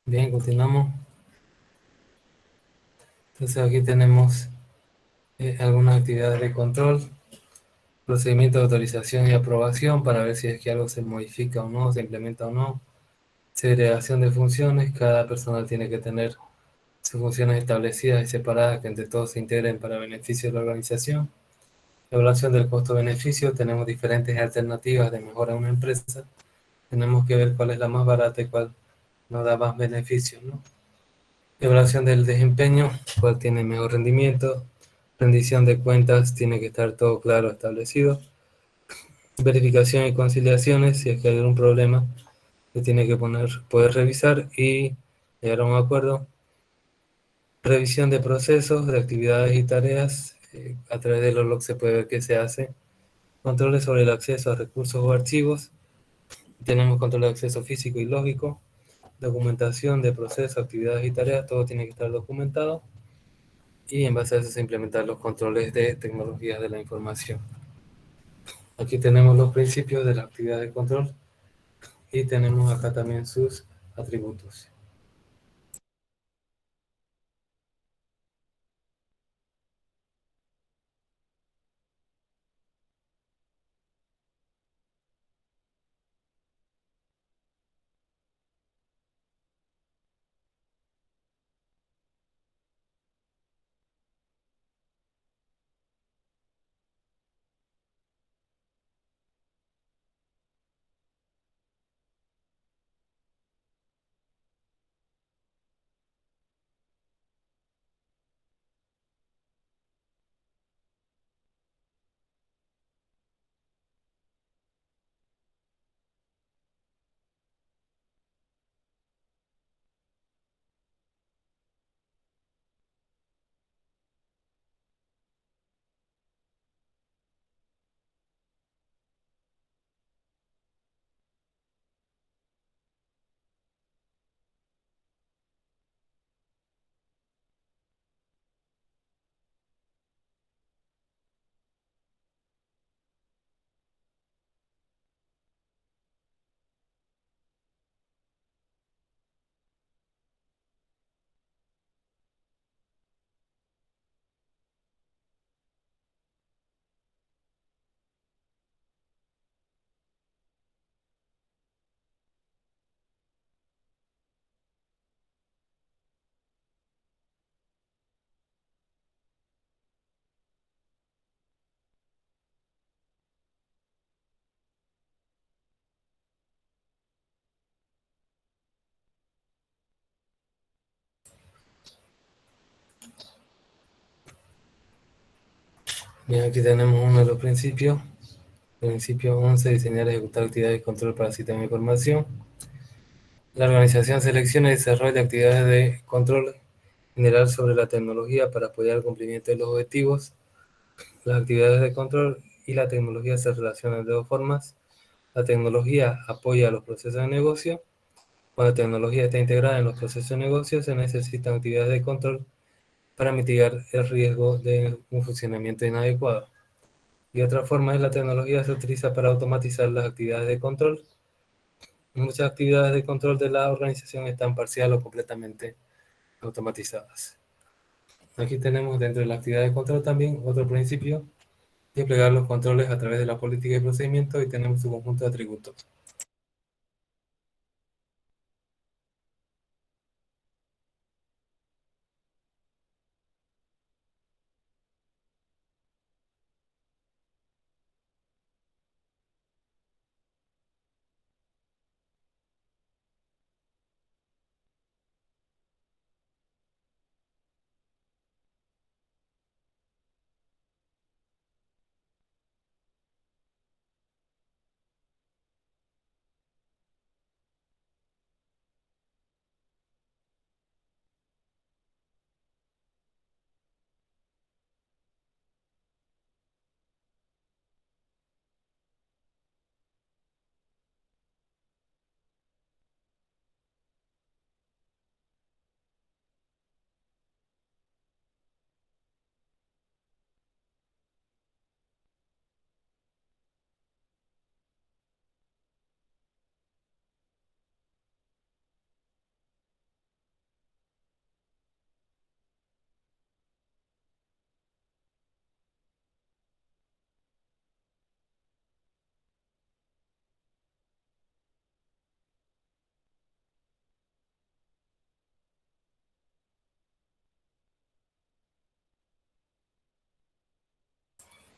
Bien, continuamos. Entonces aquí tenemos algunas actividades de control, procedimiento de autorización y aprobación para ver si es que algo se modifica o no, se implementa o no. Segregación de funciones, cada personal tiene que tener sus funciones establecidas y separadas que entre todos se integren para beneficio de la organización. Evaluación del costo-beneficio, tenemos diferentes alternativas de mejora a una empresa. Tenemos que ver cuál es la más barata y cuál nos da más beneficios, ¿no? Evaluación del desempeño, cuál tiene mejor rendimiento. Rendición de cuentas, tiene que estar todo claro establecido. Verificación y conciliaciones, si es que hay algún problema, se tiene que poder revisar y llegar a un acuerdo. Revisión de procesos, de actividades y tareas, a través de los logs se puede ver qué se hace. Controles sobre el acceso a recursos o archivos, tenemos control de acceso físico y lógico. Documentación de procesos, actividades y tareas, todo tiene que estar documentado. Y en base a eso se implementan los controles de tecnologías de la información. Aquí tenemos los principios de la actividad de control y tenemos acá también sus atributos. Bien, aquí tenemos uno de los principios. Principio 11: diseñar y ejecutar actividades de control para sistemas de información. La organización selecciona y desarrolla actividades de control general sobre la tecnología para apoyar el cumplimiento de los objetivos. Las actividades de control y la tecnología se relacionan de dos formas. La tecnología apoya los procesos de negocio. Cuando la tecnología está integrada en los procesos de negocio, se necesitan actividades de control para mitigar el riesgo de un funcionamiento inadecuado. Y otra forma es la tecnología se utiliza para automatizar las actividades de control. Muchas actividades de control de la organización están parcial o completamente automatizadas. Aquí tenemos dentro de la actividad de control también otro principio: desplegar los controles a través de la política y procedimientos, y tenemos su conjunto de atributos.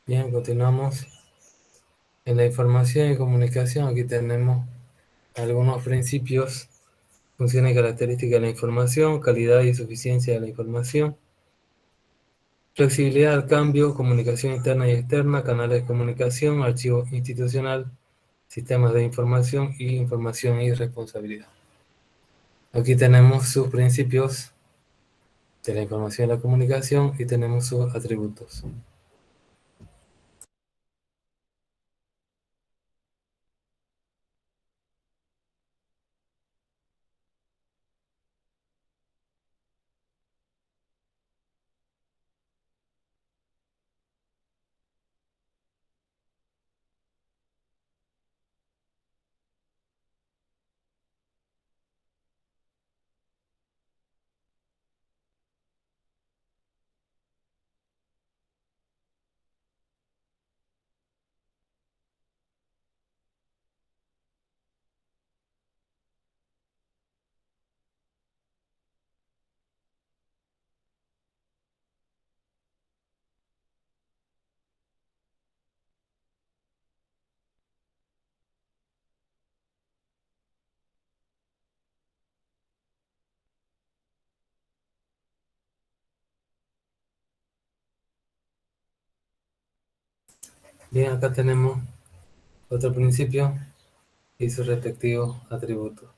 Bien, continuamos en la información y comunicación. Aquí tenemos algunos principios: funciones y características de la información, calidad y suficiencia de la información, flexibilidad al cambio, comunicación interna y externa, canales de comunicación, archivo institucional, sistemas de información y responsabilidad. Aquí tenemos sus principios de la información y la comunicación y tenemos sus atributos. Bien, acá tenemos otro principio y sus respectivos atributos.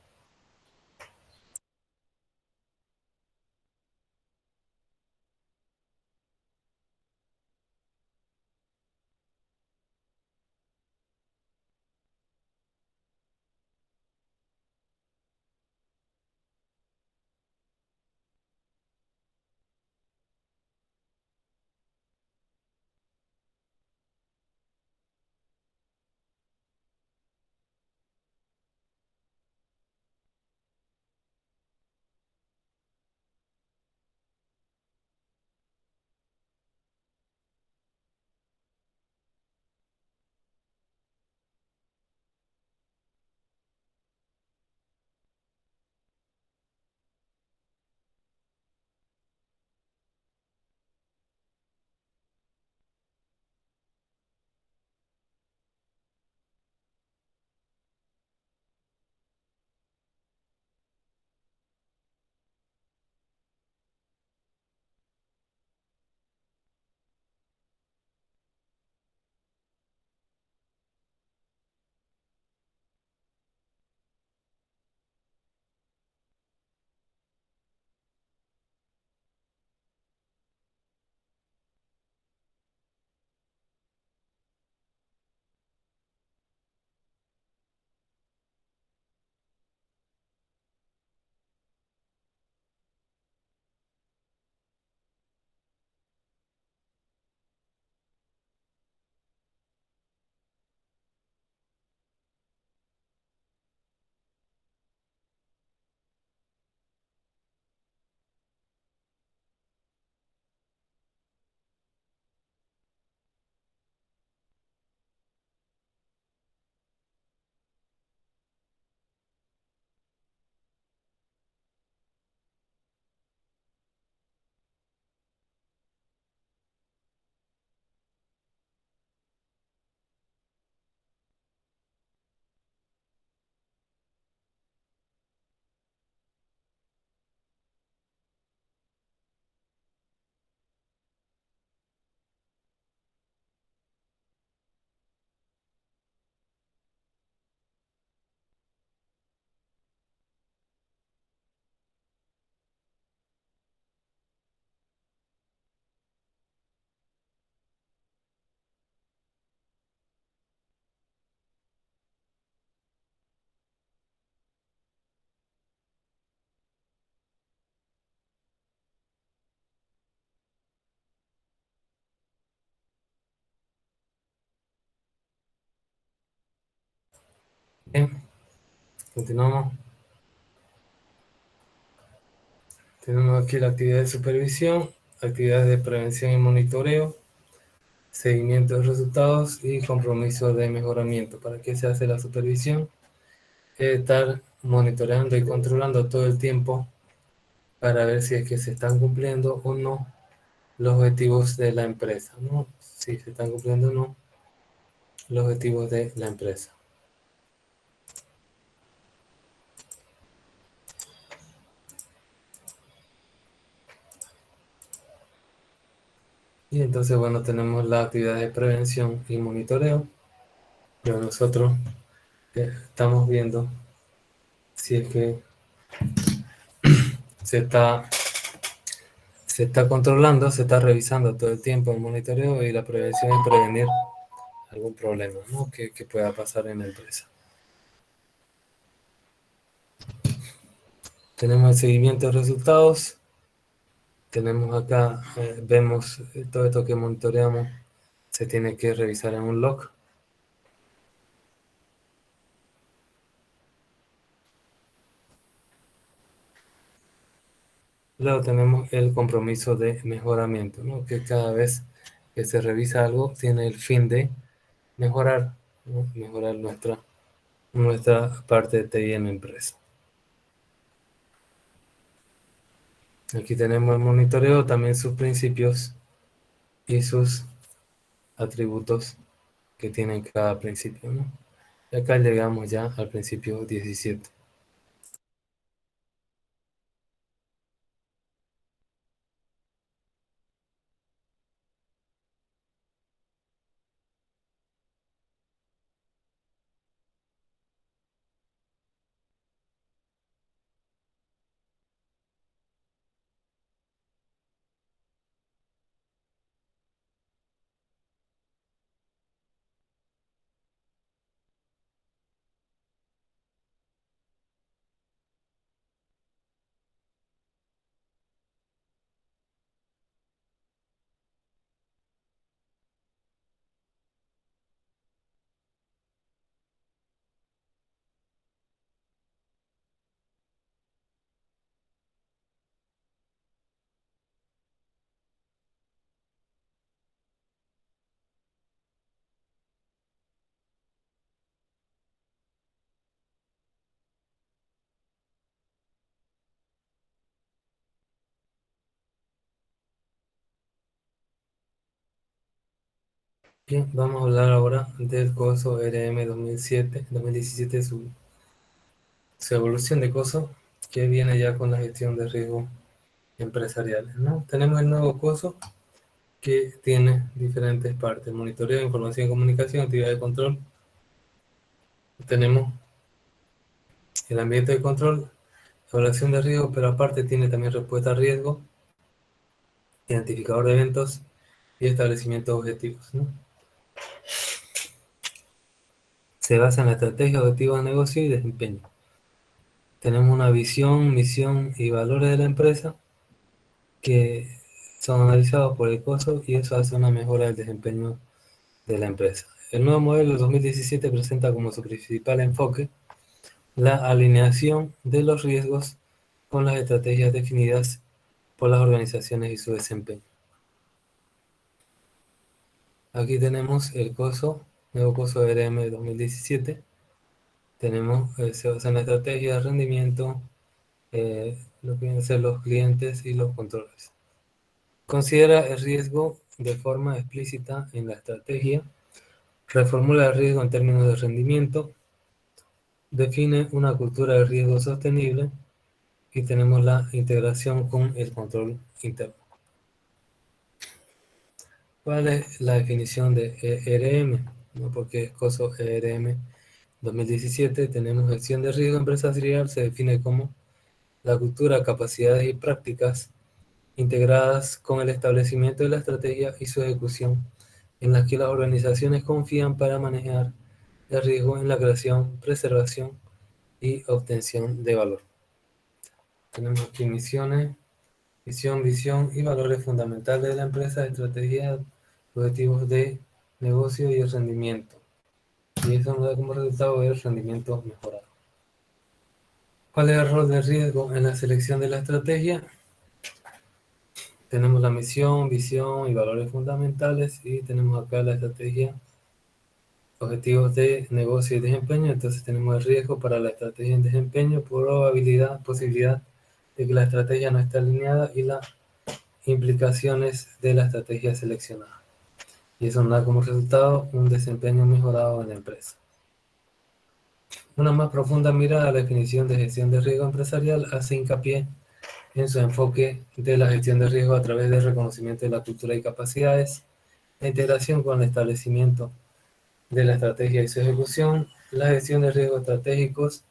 Bien, continuamos. Tenemos aquí la actividad de supervisión, actividades de prevención y monitoreo, seguimiento de resultados y compromiso de mejoramiento. ¿Para qué se hace la supervisión? Estar monitoreando y controlando todo el tiempo para ver si es que se están cumpliendo o no los objetivos de la empresa, ¿no? Si se están cumpliendo o no los objetivos de la empresa. Y entonces, bueno, tenemos la actividad de prevención y monitoreo, pero nosotros estamos viendo si es que se está, se está controlando, se está revisando todo el tiempo el monitoreo, y la prevención es prevenir algún problema, ¿no? que pueda pasar en la empresa. Tenemos el seguimiento de resultados. Tenemos acá, vemos todo esto que monitoreamos, se tiene que revisar en un log. Luego tenemos el compromiso de mejoramiento, ¿no? Que cada vez que se revisa algo tiene el fin de mejorar, ¿no? Mejorar nuestra parte de TI en la empresa. Aquí tenemos el monitoreo, también sus principios y sus atributos que tienen cada principio, ¿no? Y acá llegamos ya al principio 17. Bien, vamos a hablar ahora del COSO RM 2017, su evolución de COSO, que viene ya con la gestión de riesgo empresariales, ¿no? Tenemos el nuevo COSO, que tiene diferentes partes: monitoreo, información y comunicación, actividad de control. Tenemos el ambiente de control, evaluación de riesgo, pero aparte tiene también respuesta a riesgo, identificador de eventos y establecimiento de objetivos, ¿no? Se basa en la estrategia, objetivos de negocio y desempeño. Tenemos una visión, misión y valores de la empresa que son analizados por el COSO, y eso hace una mejora del desempeño de la empresa. El nuevo modelo 2017 presenta como su principal enfoque la alineación de los riesgos con las estrategias definidas por las organizaciones y su desempeño. Aquí tenemos el COSO, nuevo COSO RM 2017. Tenemos, se basa en la estrategia de rendimiento, lo que vienen a ser los clientes y los controles. Considera el riesgo de forma explícita en la estrategia, reformula el riesgo en términos de rendimiento, define una cultura de riesgo sostenible, y tenemos la integración con el control interno. ¿Cuál es la definición de ERM? ¿No? Porque COSO ERM 2017 tenemos gestión de riesgo empresarial, se define como la cultura, capacidades y prácticas integradas con el establecimiento de la estrategia y su ejecución, en las que las organizaciones confían para manejar el riesgo en la creación, preservación y obtención de valor. Tenemos aquí misiones, visión y valores fundamentales de la empresa, estrategia, objetivos de negocio y rendimiento. y eso nos da como resultado el rendimiento mejorado. ¿Cuál es el rol de riesgo en la selección de la estrategia? Tenemos la misión, visión y valores fundamentales y tenemos acá la estrategia, objetivos de negocio y desempeño. Entonces tenemos el riesgo para la estrategia en desempeño, probabilidad, posibilidad de que la estrategia no esté alineada y las implicaciones de la estrategia seleccionada. Y eso nos da como resultado un desempeño mejorado en la empresa. Una más profunda mirada a la definición de gestión de riesgo empresarial hace hincapié en su enfoque de la gestión de riesgo a través del reconocimiento de la cultura y capacidades, la integración con el establecimiento de la estrategia y su ejecución, la gestión de riesgos estratégicos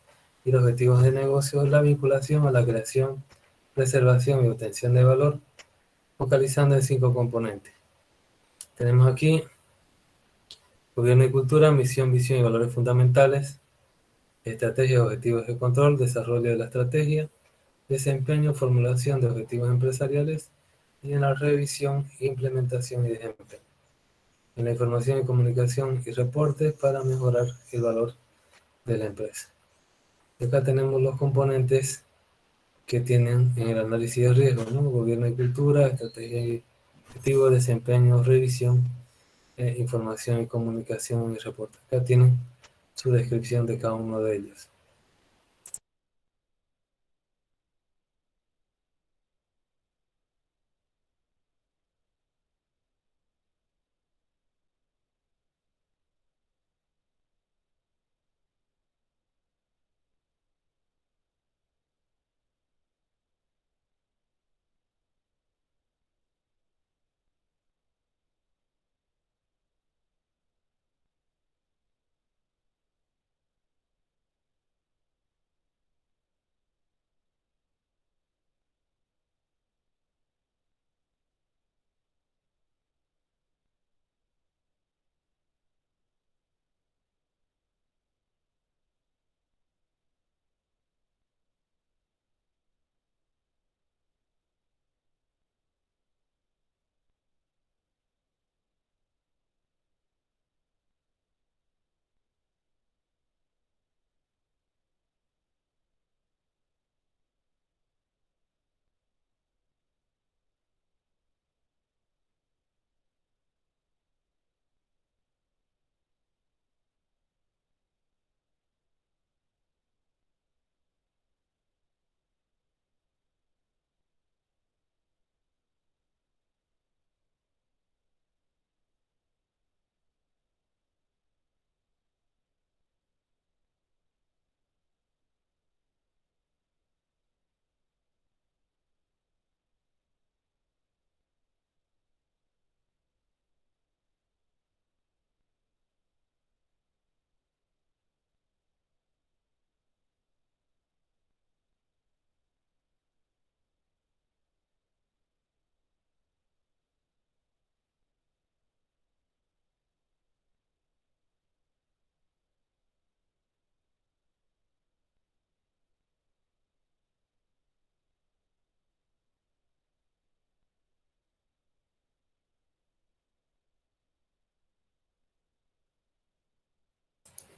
y los objetivos de negocio, la vinculación a la creación, preservación y obtención de valor, focalizando en 5 componentes. Tenemos aquí gobierno y cultura, misión, visión y valores fundamentales, estrategia, objetivos de control, desarrollo de la estrategia, desempeño, formulación de objetivos empresariales y en la revisión, implementación y desempeño. En la información y comunicación y reportes para mejorar el valor de la empresa. Y acá tenemos los componentes que tienen en el análisis de riesgo, ¿no? Gobierno y cultura, estrategia y objetivo, desempeño, revisión, información y comunicación y reporte. Acá tienen su descripción de cada uno de ellos.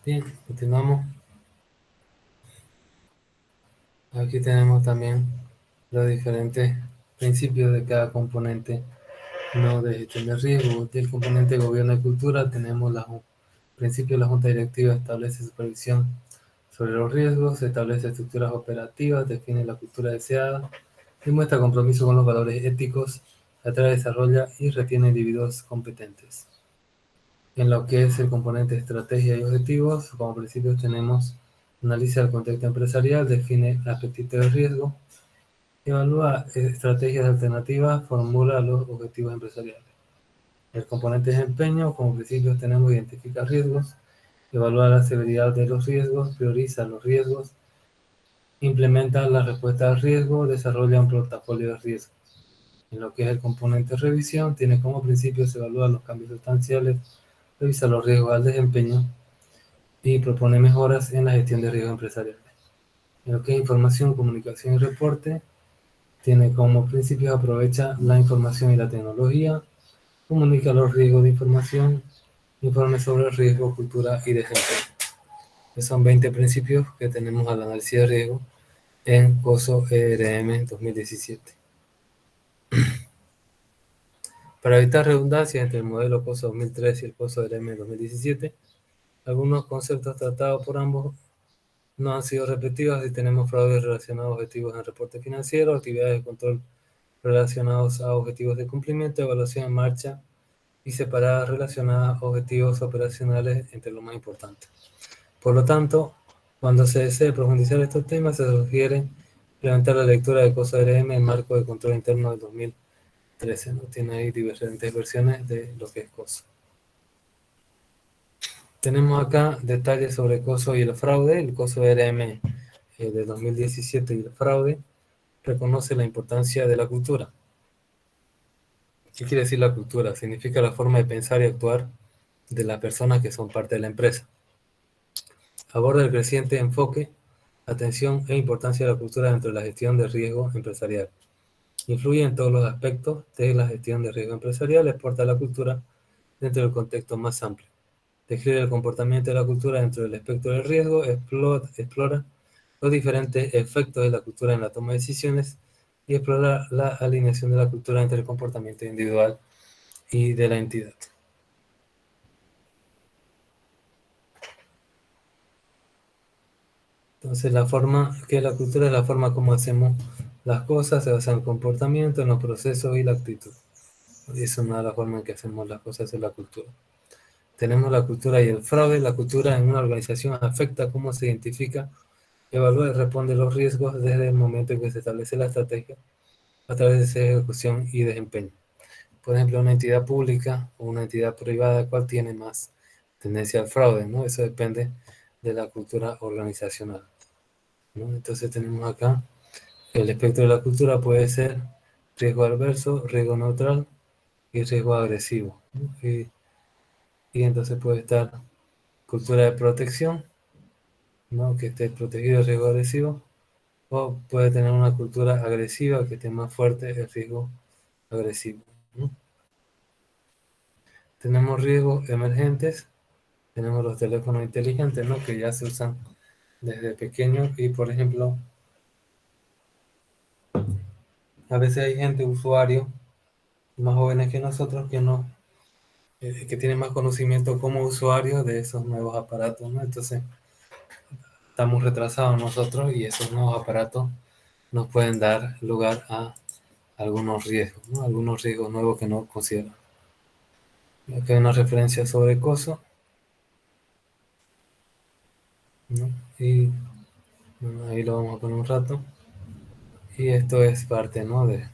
Bien, continuamos. Aquí tenemos también los diferentes principios de cada componente, no de gestión de riesgo. Del componente gobierno y cultura tenemos los principios de la Junta Directiva establece supervisión sobre los riesgos, establece estructuras operativas, define la cultura deseada, demuestra compromiso con los valores éticos, atrae, desarrolla y retiene individuos competentes. En lo que es el componente estrategia y objetivos, como principios tenemos analiza el contexto empresarial, define el apetito de riesgo, evalúa estrategias alternativas, formula los objetivos empresariales. El componente desempeño, como principios tenemos identificar riesgos, evalúa la severidad de los riesgos, prioriza los riesgos, implementa la respuesta al riesgo, desarrolla un portafolio de riesgos. En lo que es el componente revisión, tiene como principios evaluar los cambios sustanciales, revisa los riesgos al desempeño y propone mejoras en la gestión de riesgos empresariales. En lo que es información, comunicación y reporte, tiene como principios aprovecha la información y la tecnología, comunica los riesgos de información, Informe sobre riesgo, cultura y desempeño. Son 20 principios que tenemos al análisis de riesgo en COSO ERM 2017. Para evitar redundancia entre el modelo COSO 2003 y el COSO ERM 2017, algunos conceptos tratados por ambos no han sido repetidos y tenemos fraudes relacionados a objetivos en reporte financiero, actividades de control relacionados a objetivos de cumplimiento, evaluación en marcha y separadas relacionadas a objetivos operacionales entre lo más importante. Por lo tanto, cuando se desee profundizar estos temas, se sugiere implementar la lectura de COSO ERM en marco de control interno del 2013. ¿No? Tiene ahí diferentes versiones de lo que es COSO. Tenemos acá detalles sobre COSO y el fraude. El COSO ERM de 2017 y el fraude reconoce la importancia de la cultura. ¿Qué quiere decir la cultura? Significa la forma de pensar y actuar de las personas que son parte de la empresa. Aborda el creciente enfoque, atención e importancia de la cultura dentro de la gestión de riesgo empresarial. Influye en todos los aspectos de la gestión de riesgo empresarial, exporta la cultura dentro del contexto más amplio. Describe el comportamiento de la cultura dentro del espectro del riesgo, explora los diferentes efectos de la cultura en la toma de decisiones y explora la alineación de la cultura entre el comportamiento individual y de la entidad. Entonces, la forma que la cultura es la forma como hacemos las cosas, se basa en el comportamiento, en los procesos y la actitud. Esa es una de las formas en que hacemos las cosas en la cultura. Tenemos la cultura y el fraude. La cultura en una organización afecta cómo se identifica, evalúa y responde los riesgos desde el momento en que se establece la estrategia a través de su ejecución y desempeño. Por ejemplo, una entidad pública o una entidad privada, ¿cuál tiene más tendencia al fraude? ¿No? Eso depende de la cultura organizacional, ¿no? Entonces tenemos acá el espectro de la cultura puede ser riesgo adverso, riesgo neutral y riesgo agresivo, ¿no? Y entonces puede estar cultura de protección, ¿no? Que esté protegido el riesgo agresivo, o puede tener una cultura agresiva que esté más fuerte el riesgo agresivo, ¿no? Tenemos riesgos emergentes, tenemos los teléfonos inteligentes, ¿no? Que ya se usan desde pequeños y, por ejemplo, a veces hay gente, usuarios más jóvenes que nosotros que tienen más conocimiento como usuarios de esos nuevos aparatos, ¿no? Entonces, estamos retrasados nosotros y esos nuevos aparatos nos pueden dar lugar a algunos riesgos, ¿no? Algunos riesgos nuevos que no consideran. Aquí hay una referencia sobre COSO, ¿no? Y bueno, ahí lo vamos a poner un rato. Y esto es parte, ¿no? Del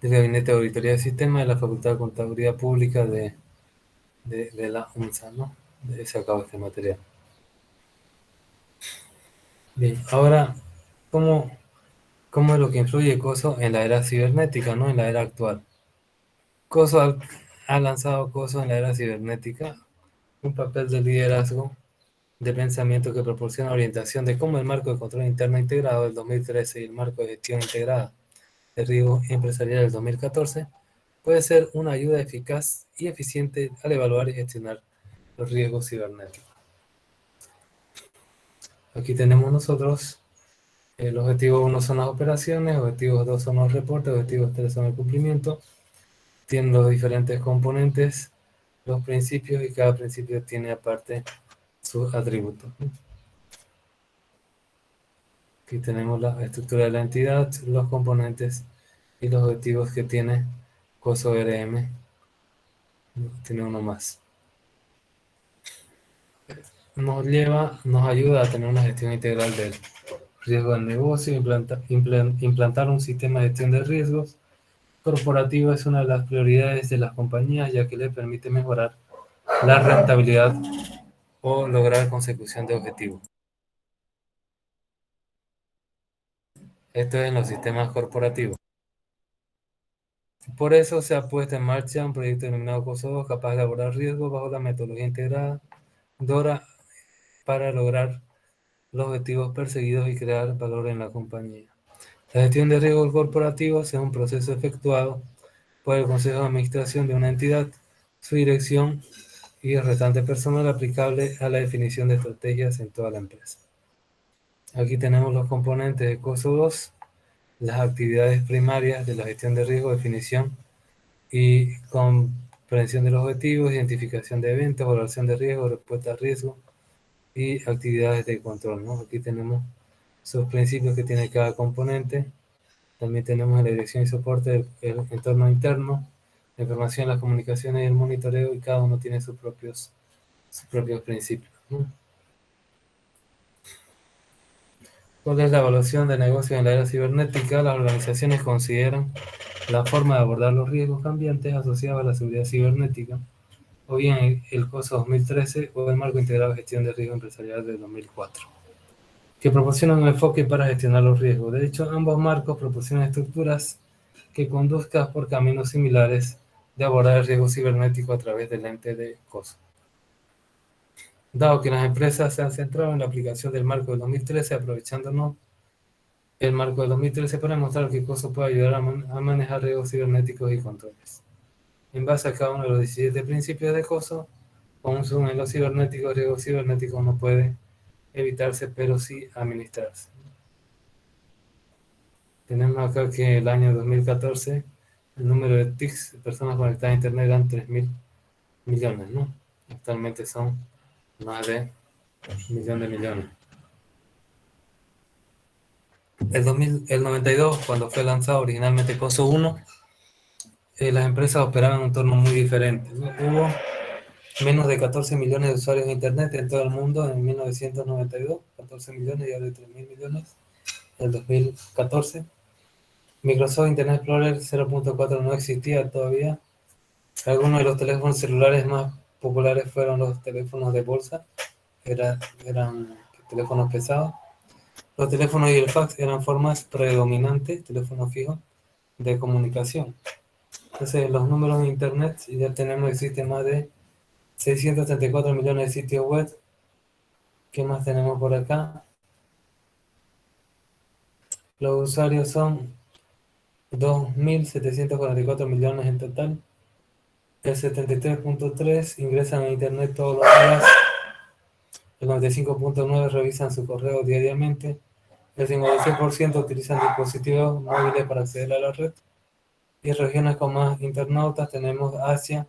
Gabinete de Auditoría del Sistema de la Facultad de Contaduría Pública de la UNSA, ¿no? De ese acabo este material. Bien, ahora, ¿cómo es lo que influye COSO en la era cibernética, ¿no? En la era actual? COSO ha lanzado COSO en la era cibernética un papel de liderazgo de pensamiento que proporciona orientación de cómo el marco de control interno integrado del 2013 y el marco de gestión integrada de riesgo empresarial del 2014 puede ser una ayuda eficaz y eficiente al evaluar y gestionar los riesgos cibernéticos. Aquí tenemos nosotros el objetivo 1 son las operaciones, objetivos 2 son los reportes, objetivos 3 son el cumplimiento. Tienen los diferentes componentes, los principios, y cada principio tiene aparte sus atributos. Aquí tenemos la estructura de la entidad, los componentes y los objetivos que tiene COSO RM. Tiene uno más. Nos ayuda a tener una gestión integral del riesgo del negocio, implantar un sistema de gestión de riesgos corporativo es una de las prioridades de las compañías, ya que le permite mejorar la rentabilidad o lograr consecución de objetivos. Esto es en los sistemas corporativos. Por eso se ha puesto en marcha un proyecto denominado COSO 2, capaz de abordar riesgos bajo la metodología integrada DORA para lograr los objetivos perseguidos y crear valor en la compañía. La gestión de riesgos corporativos es un proceso efectuado por el Consejo de Administración de una entidad su dirección y el restante personal aplicable a la definición de estrategias en toda la empresa. Aquí tenemos los componentes de COSO 2, las actividades primarias de la gestión de riesgo, definición y comprensión de los objetivos, identificación de eventos, evaluación de riesgo, respuesta a riesgo y actividades de control, ¿no? Aquí tenemos sus principios que tiene cada componente. También tenemos la dirección y soporte del entorno interno, la información, las comunicaciones y el monitoreo, y cada uno tiene sus propios principios, ¿no? ¿Cuál es la evaluación de negocios en la era cibernética? Las organizaciones consideran la forma de abordar los riesgos cambiantes asociados a la seguridad cibernética, o bien el COSO 2013 o el Marco Integrado de Gestión de Riesgo Empresarial de 2004, que proporcionan un enfoque para gestionar los riesgos. De hecho, ambos marcos proporcionan estructuras que conduzcan por caminos similares de abordar el riesgo cibernético a través del ente de COSO. Dado que las empresas se han centrado en la aplicación del marco del 2013, aprovechándonos el marco del 2013 para mostrar que COSO puede ayudar a manejar riesgos cibernéticos y controles. En base a cada uno de los 17 principios de COSO, con un zoom en los cibernéticos, riesgos cibernéticos no puede evitarse, pero sí administrarse. Tenemos acá que el año 2014, el número de TICs, de personas conectadas a Internet, eran 3.000 millones, ¿no? Actualmente son más de 1.000.000 de millones. El 92, cuando fue lanzado originalmente COSO 1, las empresas operaban en un entorno muy diferente, ¿no? Hubo menos de 14 millones de usuarios de Internet en todo el mundo en 1992, 14 millones y ahora 3.000 millones en el 2014. Microsoft Internet Explorer 0.4 no existía todavía. Algunos de los teléfonos celulares más populares fueron los teléfonos de bolsa, eran teléfonos pesados. Los teléfonos y el fax eran formas predominantes, teléfono fijo, de comunicación. Entonces, los números de Internet, ya tenemos, existen más de 634 millones de sitios web. ¿Qué más tenemos por acá? Los usuarios son 2.744 millones en total. El 73.3 ingresan a Internet todos los días. El 95.9 revisan su correo diariamente. El 56% utilizan dispositivos móviles para acceder a la red. Y regiones con más internautas tenemos Asia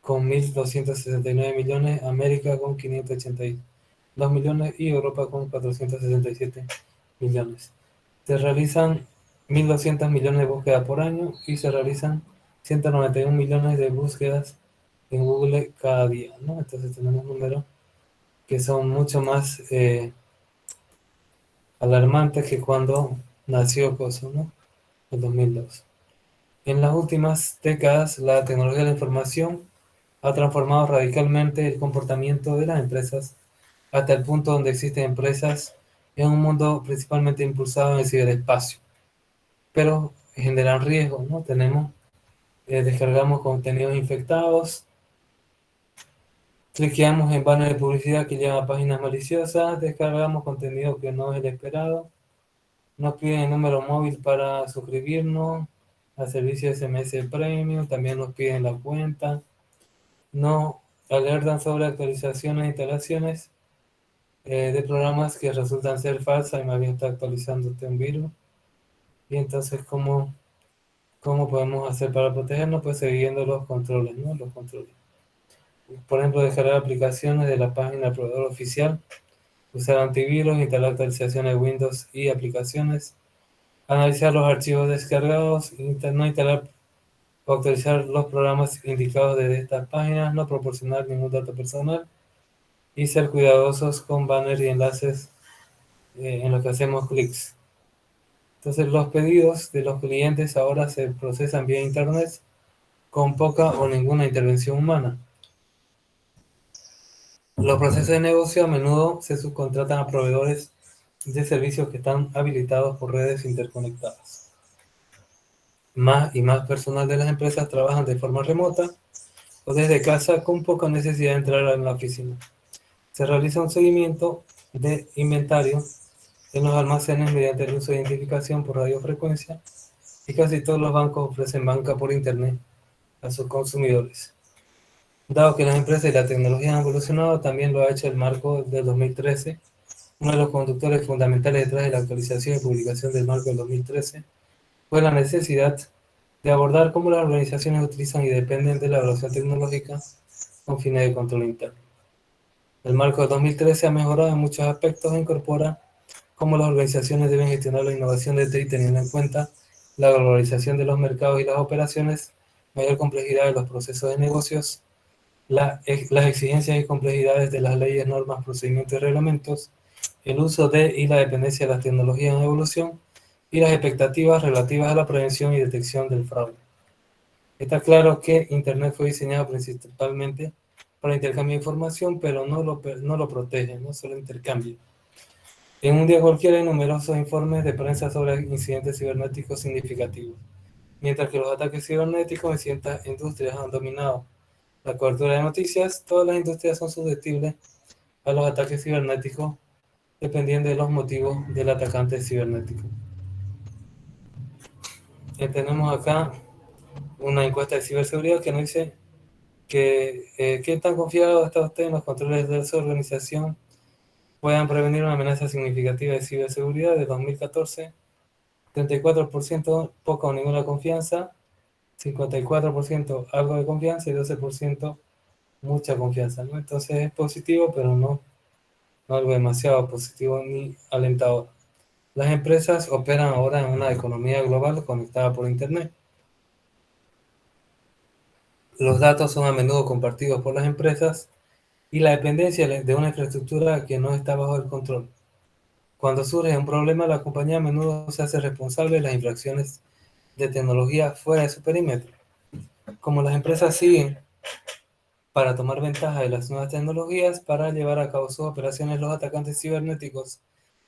con 1.269 millones, América con 582 millones y Europa con 467 millones. Se realizan 1.200 millones de búsquedas por año y se realizan 191 millones de búsquedas en Google cada día, ¿no? Entonces tenemos números que son mucho más alarmantes que cuando nació COSO, ¿no? En 2002. En las últimas décadas, la tecnología de la información ha transformado radicalmente el comportamiento de las empresas hasta el punto donde existen empresas en un mundo principalmente impulsado en el ciberespacio, pero generan riesgos, ¿no? Descargamos contenidos infectados, cliqueamos en banners de publicidad que llevan a páginas maliciosas, descargamos contenido que no es el esperado, nos piden el número móvil para suscribirnos al servicio SMS Premium, también nos piden la cuenta, nos alertan sobre actualizaciones e instalaciones de programas que resultan ser falsas y más bien está actualizándote un virus. Y entonces, ¿cómo podemos hacer para protegernos? Pues siguiendo los controles, ¿no? Los controles. Por ejemplo, descargar aplicaciones de la página del proveedor oficial, usar antivirus, instalar actualizaciones de Windows y aplicaciones, analizar los archivos descargados, no instalar o actualizar los programas indicados desde estas páginas, no proporcionar ningún dato personal y ser cuidadosos con banners y enlaces en los que hacemos clics. Entonces, los pedidos de los clientes ahora se procesan vía Internet con poca o ninguna intervención humana. Los procesos de negocio a menudo se subcontratan a proveedores de servicios que están habilitados por redes interconectadas. Más y más personal de las empresas trabajan de forma remota o desde casa con poca necesidad de entrar en la oficina. Se realiza un seguimiento de inventario en los almacenes mediante el uso de identificación por radiofrecuencia y casi todos los bancos ofrecen banca por internet a sus consumidores. Dado que las empresas y la tecnología han evolucionado, también lo ha hecho el marco del 2013. Uno de los conductores fundamentales detrás de la actualización y publicación del marco del 2013 fue la necesidad de abordar cómo las organizaciones utilizan y dependen de la evaluación tecnológica con fines de control interno. El marco del 2013 ha mejorado en muchos aspectos e incorpora cómo las organizaciones deben gestionar la innovación de TI teniendo en cuenta la globalización de los mercados y las operaciones, mayor complejidad de los procesos de negocios, las exigencias y complejidades de las leyes, normas, procedimientos y reglamentos, el uso de y la dependencia de las tecnologías en evolución y las expectativas relativas a la prevención y detección del fraude. Está claro que Internet fue diseñado principalmente para intercambio de información, pero no lo protege, no solo intercambio. En un día cualquiera hay numerosos informes de prensa sobre incidentes cibernéticos significativos. Mientras que los ataques cibernéticos en ciertas industrias han dominado la cobertura de noticias, todas las industrias son susceptibles a los ataques cibernéticos dependiendo de los motivos del atacante cibernético. Tenemos acá una encuesta de ciberseguridad que nos dice que qué tan confiado está usted en los controles de su organización puedan prevenir una amenaza significativa de ciberseguridad de 2014. 34% poca o ninguna confianza, 54% algo de confianza y 12% mucha confianza, ¿no? Entonces es positivo, pero no algo demasiado positivo ni alentador. Las empresas operan ahora en una economía global conectada por Internet. Los datos son a menudo compartidos por las empresas y la dependencia de una infraestructura que no está bajo el control. Cuando surge un problema, la compañía a menudo se hace responsable de las infracciones de tecnología fuera de su perímetro. Como las empresas siguen para tomar ventaja de las nuevas tecnologías para llevar a cabo sus operaciones, los atacantes cibernéticos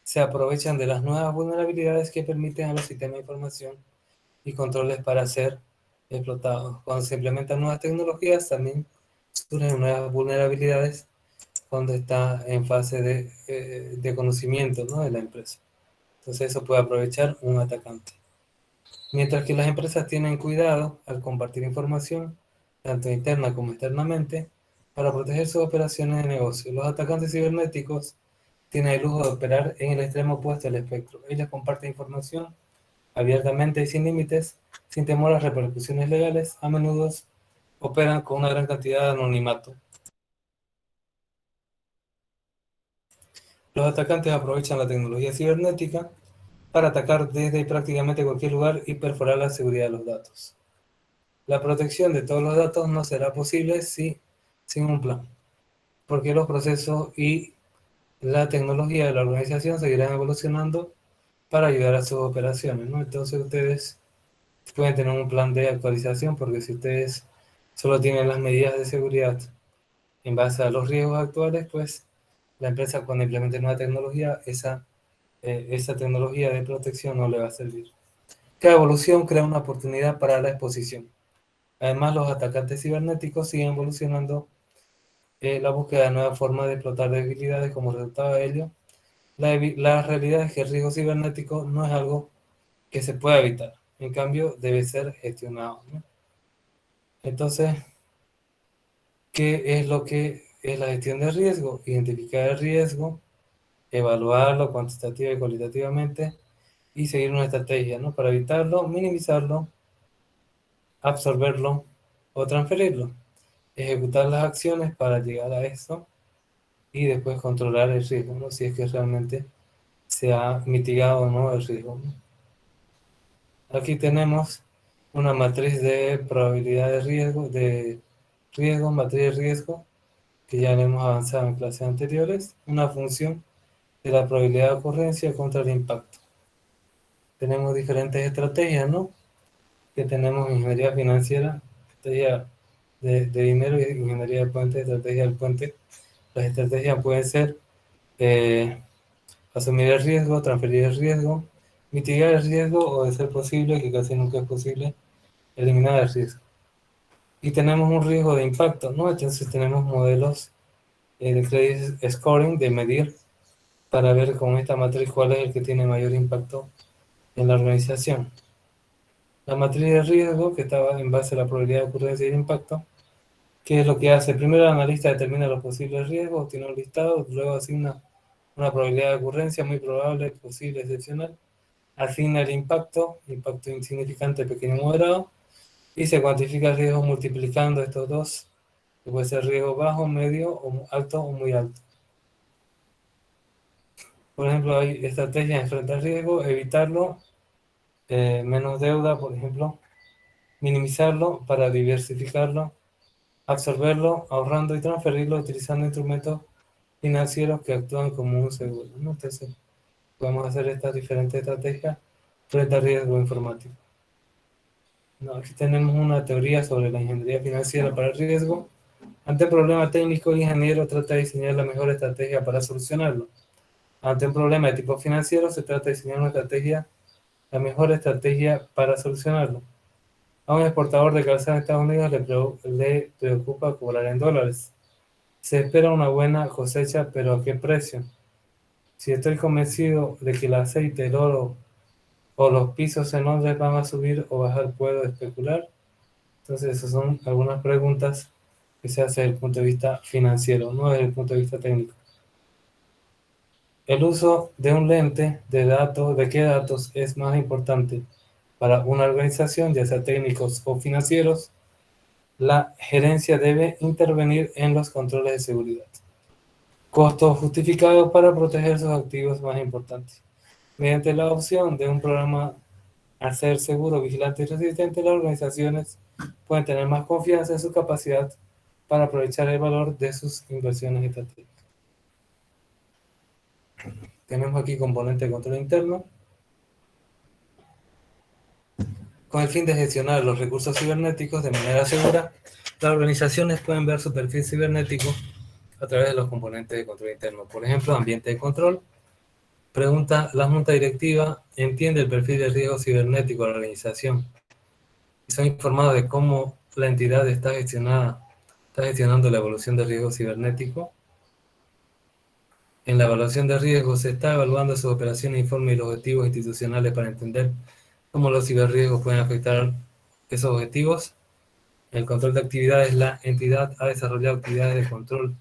se aprovechan de las nuevas vulnerabilidades que permiten a los sistemas de información y controles para ser explotados. Cuando se implementan nuevas tecnologías, también surgen nuevas vulnerabilidades cuando está en fase de conocimiento, ¿no?, de la empresa. Entonces eso puede aprovechar un atacante. Mientras que las empresas tienen cuidado al compartir información, tanto interna como externamente, para proteger sus operaciones de negocio. Los atacantes cibernéticos tienen el lujo de operar en el extremo opuesto del espectro. Ellos comparten información abiertamente y sin límites, sin temor a repercusiones legales. A menudo operan con una gran cantidad de anonimato. Los atacantes aprovechan la tecnología cibernética para atacar desde prácticamente cualquier lugar y perforar la seguridad de los datos. La protección de todos los datos no será posible sin un plan, porque los procesos y la tecnología de la organización seguirán evolucionando para ayudar a sus operaciones, ¿no? Entonces ustedes pueden tener un plan de actualización, porque si ustedes solo tienen las medidas de seguridad en base a los riesgos actuales, pues la empresa cuando implemente nueva tecnología, esa tecnología de protección no le va a servir. Cada evolución crea una oportunidad para la exposición. Además, los atacantes cibernéticos siguen evolucionando la búsqueda de nuevas formas de explotar debilidades como resultado de ello. La realidad es que el riesgo cibernético no es algo que se pueda evitar, en cambio debe ser gestionado, ¿no? Entonces, ¿qué es lo que es la gestión de riesgo? Identificar el riesgo, evaluarlo cuantitativa y cualitativamente y seguir una estrategia, ¿no?, para evitarlo, minimizarlo, absorberlo o transferirlo. Ejecutar las acciones para llegar a eso y después controlar el riesgo, ¿no?, si es que realmente se ha mitigado o no el riesgo, ¿no? Aquí tenemos una matriz de probabilidad de riesgo, matriz de riesgo, que ya hemos avanzado en clases anteriores, una función de la probabilidad de ocurrencia contra el impacto. Tenemos diferentes estrategias, ¿no?, que tenemos ingeniería financiera, estrategia de dinero y ingeniería de puente, estrategia del puente. Las estrategias pueden ser asumir el riesgo, transferir el riesgo, mitigar el riesgo o, de ser posible, que casi nunca es posible, eliminar el riesgo. Y tenemos un riesgo de impacto, ¿no? Entonces tenemos modelos de credit scoring, de medir para ver con esta matriz cuál es el que tiene mayor impacto en la organización. La matriz de riesgo, que estaba en base a la probabilidad de ocurrencia y de impacto, ¿Qué es lo que hace? Primero el analista determina los posibles riesgos, tiene un listado, luego asigna una probabilidad de ocurrencia muy probable, posible, excepcional, asigna el impacto insignificante, pequeño, moderado, y se cuantifica el riesgo multiplicando estos dos, que puede ser riesgo bajo, medio, o alto o muy alto. Por ejemplo, hay estrategias de frente al riesgo, evitarlo, menos deuda, por ejemplo, minimizarlo para diversificarlo, absorberlo, ahorrando y transferirlo utilizando instrumentos financieros que actúan como un seguro, ¿no? Entonces, podemos hacer estas diferentes estrategias frente al riesgo informático. No, aquí tenemos una teoría sobre la ingeniería financiera para el riesgo. Ante un problema técnico, el ingeniero trata de diseñar la mejor estrategia para solucionarlo. Ante un problema de tipo financiero, se trata de diseñar una estrategia, la mejor estrategia para solucionarlo. A un exportador de calzado en Estados Unidos le preocupa cobrar en dólares. Se espera una buena cosecha, pero ¿a qué precio? Si estoy convencido de que el aceite, el oro o los pisos en Londres van a subir o bajar, ¿puedo especular? Entonces, esas son algunas preguntas que se hacen desde el punto de vista financiero, no desde el punto de vista técnico. El uso de un lente de datos, ¿de qué datos es más importante para una organización, ya sea técnicos o financieros? La gerencia debe intervenir en los controles de seguridad. Costos justificados para proteger sus activos más importantes. Mediante la opción de un programa a ser seguro, vigilante y resistente, las organizaciones pueden tener más confianza en su capacidad para aprovechar el valor de sus inversiones estratégicas. Tenemos aquí componente de control interno. Con el fin de gestionar los recursos cibernéticos de manera segura, las organizaciones pueden ver su perfil cibernético a través de los componentes de control interno. Por ejemplo, ambiente de control. Pregunta, ¿la junta directiva entiende el perfil de riesgo cibernético de la organización? Y son informados de cómo la entidad está gestionando la evaluación de riesgo cibernético. En la evaluación de riesgos se está evaluando sus operaciones, informes y los objetivos institucionales para entender cómo los ciberriesgos pueden afectar esos objetivos. El control de actividades, la entidad ha desarrollado actividades de control,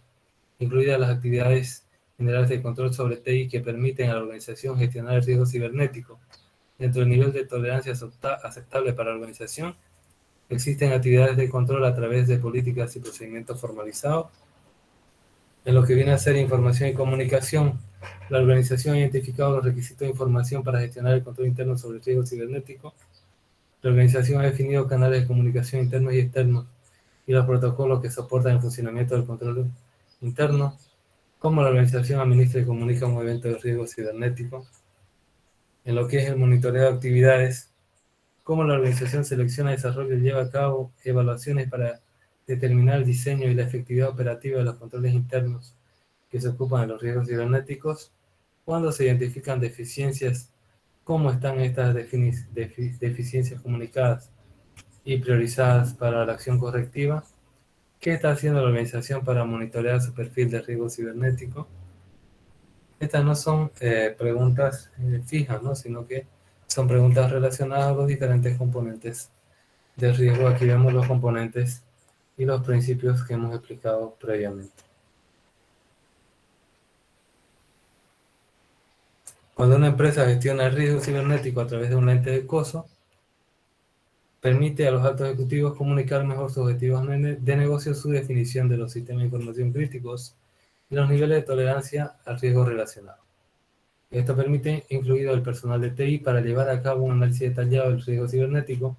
incluidas las actividades generales de control sobre TI que permiten a la organización gestionar el riesgo cibernético. Dentro del nivel de tolerancia aceptable para la organización, existen actividades de control a través de políticas y procedimientos formalizados. En lo que viene a ser información y comunicación, la organización ha identificado los requisitos de información para gestionar el control interno sobre el riesgo cibernético. La organización ha definido canales de comunicación internos y externos y los protocolos que soportan el funcionamiento del control interno. Cómo la organización administra y comunica un evento de riesgo cibernético. En lo que es el monitoreo de actividades, cómo la organización selecciona, desarrolla y lleva a cabo evaluaciones para determinar el diseño y la efectividad operativa de los controles internos que se ocupan de los riesgos cibernéticos. Cuando se identifican deficiencias, cómo están estas deficiencias comunicadas y priorizadas para la acción correctiva. ¿Qué está haciendo la organización para monitorear su perfil de riesgo cibernético? Estas no son preguntas fijas, ¿no? Sino que son preguntas relacionadas a los diferentes componentes de riesgo. Aquí vemos los componentes y los principios que hemos explicado previamente. Cuando una empresa gestiona el riesgo cibernético a través de un lente de coso, permite a los altos ejecutivos comunicar mejor sus objetivos de negocio, su definición de los sistemas de información críticos y los niveles de tolerancia al riesgo relacionado. Esto permite, incluido el personal de TI, para llevar a cabo un análisis detallado del riesgo cibernético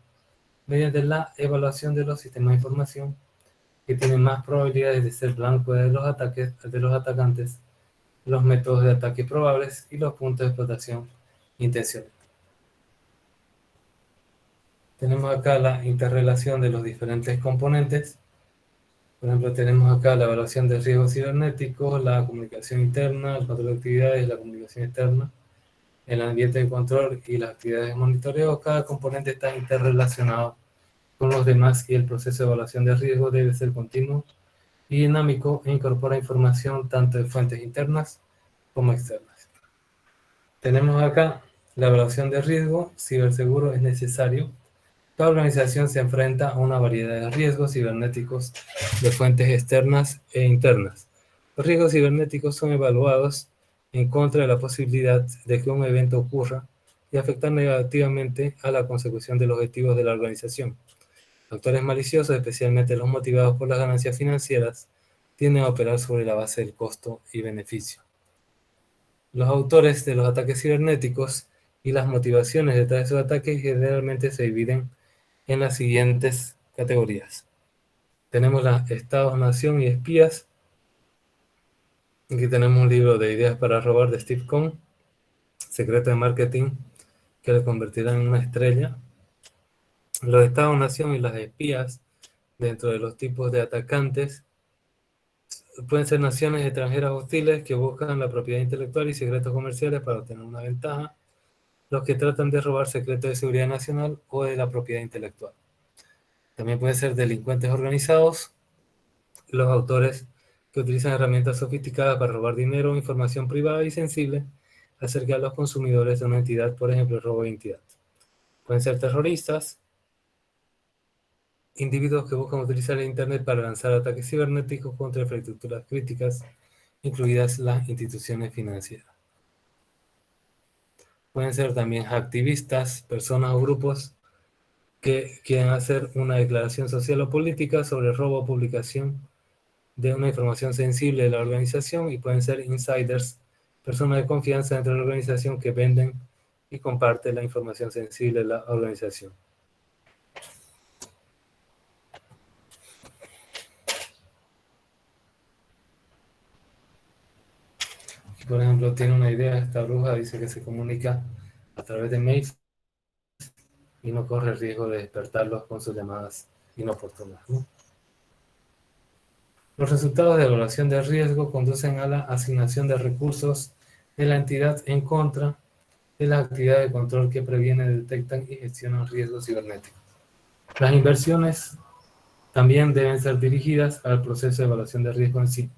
mediante la evaluación de los sistemas de información que tienen más probabilidades de ser blanco de los ataques de los atacantes, los métodos de ataque probables y los puntos de explotación intencionales. Tenemos acá la interrelación de los diferentes componentes. Por ejemplo, tenemos acá la evaluación del riesgo cibernético, la comunicación interna, el control de actividades, la comunicación externa, el ambiente de control y las actividades de monitoreo. Cada componente está interrelacionado con los demás y el proceso de evaluación de riesgo debe ser continuo y dinámico e incorpora información tanto de fuentes internas como externas. Tenemos acá la evaluación de riesgo. Ciberseguro es necesario. La organización se enfrenta a una variedad de riesgos cibernéticos de fuentes externas e internas. Los riesgos cibernéticos son evaluados en contra de la posibilidad de que un evento ocurra y afectar negativamente a la consecución de los objetivos de la organización. Actores maliciosos, especialmente los motivados por las ganancias financieras, tienden a operar sobre la base del costo y beneficio. Los autores de los ataques cibernéticos y las motivaciones detrás de esos ataques generalmente se dividen en las siguientes categorías. Tenemos las Estados-Nación y espías. Aquí tenemos un libro de ideas para robar de Steve Cohn, secreto de marketing que le convertirán en una estrella. Los Estados-Nación y las espías, dentro de los tipos de atacantes, pueden ser naciones extranjeras hostiles que buscan la propiedad intelectual y secretos comerciales para obtener una ventaja, los que tratan de robar secretos de seguridad nacional o de la propiedad intelectual. También pueden ser delincuentes organizados, los autores que utilizan herramientas sofisticadas para robar dinero o información privada y sensible acerca de los consumidores de una entidad, por ejemplo, el robo de identidad. Pueden ser terroristas, individuos que buscan utilizar el Internet para lanzar ataques cibernéticos contra infraestructuras críticas, incluidas las instituciones financieras. Pueden ser también activistas, personas o grupos que quieren hacer una declaración social o política sobre robo o publicación de una información sensible de la organización, y pueden ser insiders, personas de confianza dentro de la organización que venden y comparten la información sensible de la organización. Aquí, por ejemplo, tiene una idea, esta bruja dice que se comunica a través de mails y no corre el riesgo de despertarlos con sus llamadas inoportunas, ¿no? Los resultados de evaluación de riesgo conducen a la asignación de recursos de la entidad en contra de las actividades de control que previenen, detectan y gestionan riesgos cibernéticos. Las inversiones también deben ser dirigidas al proceso de evaluación de riesgo en sí.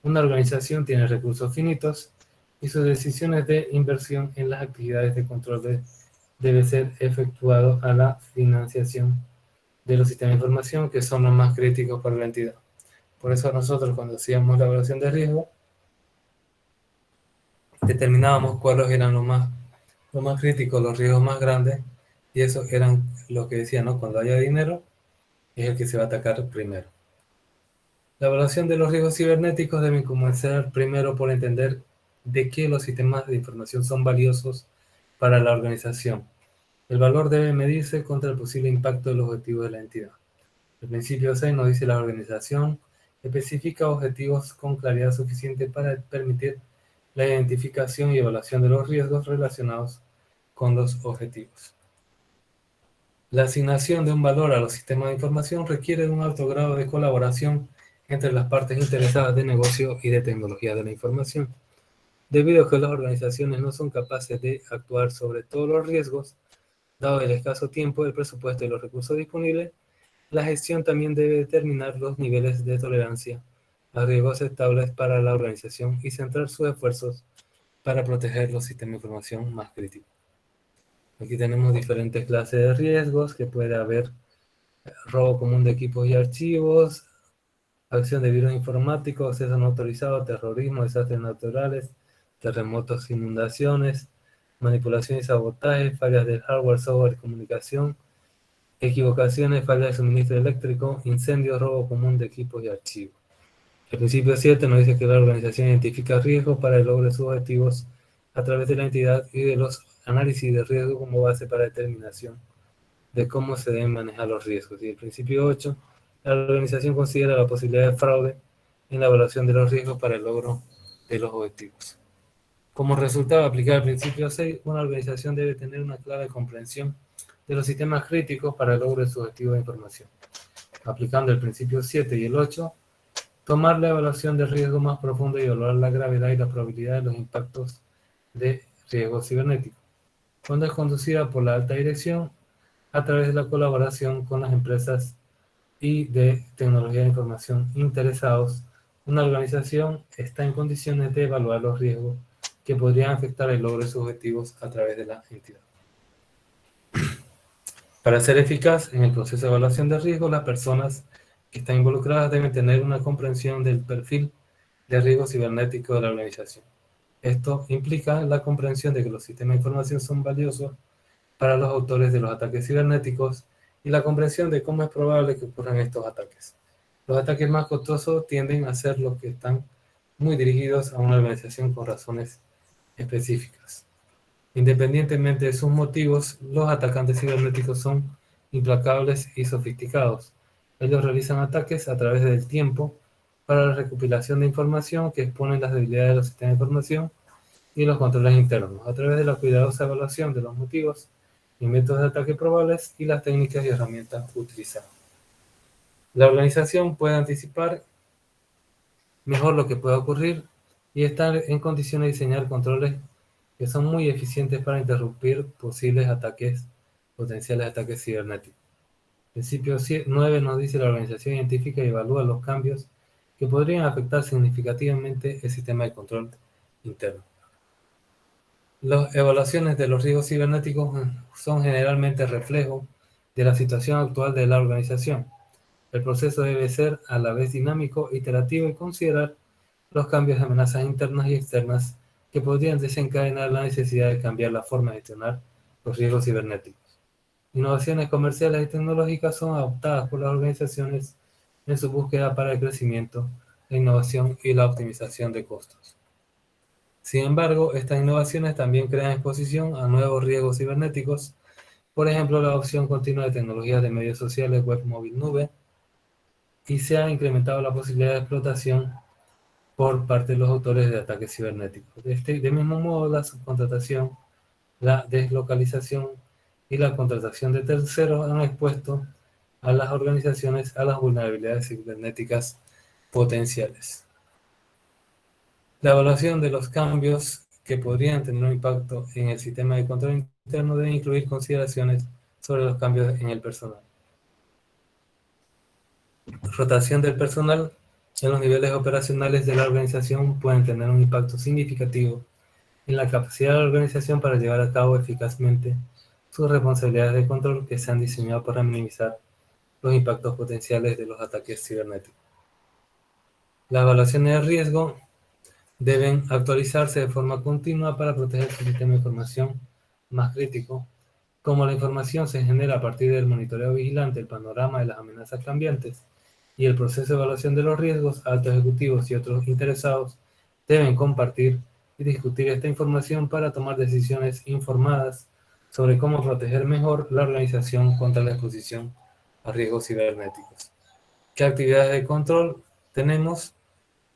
Una organización tiene recursos finitos y sus decisiones de inversión en las actividades de control debe ser efectuado a la financiación de los sistemas de información que son los más críticos para la entidad. Por eso nosotros, cuando hacíamos la evaluación de riesgo, determinábamos cuáles eran los más críticos, los riesgos más grandes, y esos eran los que decían, ¿no? Cuando haya dinero, es el que se va a atacar primero. La evaluación de los riesgos cibernéticos debe comenzar primero por entender de qué los sistemas de información son valiosos para la organización. El valor debe medirse contra el posible impacto de los objetivos de la entidad. El principio 6 nos dice: la organización especifica objetivos con claridad suficiente para permitir la identificación y evaluación de los riesgos relacionados con los objetivos. La asignación de un valor a los sistemas de información requiere de un alto grado de colaboración entre las partes interesadas de negocio y de tecnología de la información. Debido a que las organizaciones no son capaces de actuar sobre todos los riesgos, dado el escaso tiempo, el presupuesto y los recursos disponibles, la gestión también debe determinar los niveles de tolerancia a riesgos estables para la organización y centrar sus esfuerzos para proteger los sistemas de información más críticos. Aquí tenemos diferentes clases de riesgos que puede haber: robo común de equipos y archivos, acción de virus informáticos, acceso no autorizado, terrorismo, desastres naturales, terremotos, inundaciones, manipulación y sabotaje, fallas del hardware, software y comunicación, equivocaciones, fallas de suministro eléctrico, incendios, robo común de equipos y archivos. El principio 7 nos dice que la organización identifica riesgos para el logro de sus objetivos a través de la entidad y de los análisis de riesgo como base para determinación de cómo se deben manejar los riesgos. Y el principio 8, la organización considera la posibilidad de fraude en la evaluación de los riesgos para el logro de los objetivos. Como resultado de aplicar el principio 6, una organización debe tener una clara comprensión de los sistemas críticos para el logro de sus objetivos de información. Aplicando el principio 7 y el 8, tomar la evaluación de riesgo más profundo y evaluar la gravedad y la probabilidad de los impactos de riesgo cibernético. Cuando es conducida por la alta dirección, a través de la colaboración con las empresas y de tecnología de información interesados, una organización está en condiciones de evaluar los riesgos que podrían afectar el logro de sus objetivos a través de la entidad. Para ser eficaz en el proceso de evaluación de riesgo, las personas que están involucradas deben tener una comprensión del perfil de riesgo cibernético de la organización. Esto implica la comprensión de que los sistemas de información son valiosos para los autores de los ataques cibernéticos y la comprensión de cómo es probable que ocurran estos ataques. Los ataques más costosos tienden a ser los que están muy dirigidos a una organización con razones específicas. Independientemente de sus motivos, los atacantes cibernéticos son implacables y sofisticados. Ellos realizan ataques a través del tiempo para la recopilación de información que exponen las debilidades de los sistemas de información y los controles internos, a través de la cuidadosa evaluación de los motivos y métodos de ataque probables y las técnicas y herramientas utilizadas. La organización puede anticipar mejor lo que pueda ocurrir y estar en condiciones de diseñar controles que son muy eficientes para interrumpir posibles ataques, potenciales ataques cibernéticos. Principio 9 nos dice: la organización identifica y evalúa los cambios que podrían afectar significativamente el sistema de control interno. Las evaluaciones de los riesgos cibernéticos son generalmente reflejo de la situación actual de la organización. El proceso debe ser a la vez dinámico, iterativo y considerar los cambios de amenazas internas y externas que podrían desencadenar la necesidad de cambiar la forma de gestionar los riesgos cibernéticos. Innovaciones comerciales y tecnológicas son adoptadas por las organizaciones en su búsqueda para el crecimiento, la innovación y la optimización de costos. Sin embargo, estas innovaciones también crean exposición a nuevos riesgos cibernéticos, por ejemplo, la adopción continua de tecnologías de medios sociales, web, móvil, nube, y se ha incrementado la posibilidad de explotación por parte de los autores de ataques cibernéticos. De mismo modo, la subcontratación, la deslocalización y la contratación de terceros han expuesto a las organizaciones a las vulnerabilidades cibernéticas potenciales. La evaluación de los cambios que podrían tener un impacto en el sistema de control interno debe incluir consideraciones sobre los cambios en el personal. Rotación del personal en los niveles operacionales de la organización pueden tener un impacto significativo en la capacidad de la organización para llevar a cabo eficazmente sus responsabilidades de control que se han diseñado para minimizar los impactos potenciales de los ataques cibernéticos. Las evaluaciones de riesgo deben actualizarse de forma continua para proteger su sistema de información más crítico. Como la información se genera a partir del monitoreo vigilante, el panorama de las amenazas cambiantes y el proceso de evaluación de los riesgos, altos ejecutivos y otros interesados deben compartir y discutir esta información para tomar decisiones informadas sobre cómo proteger mejor la organización contra la exposición a riesgos cibernéticos. ¿Qué actividades de control tenemos?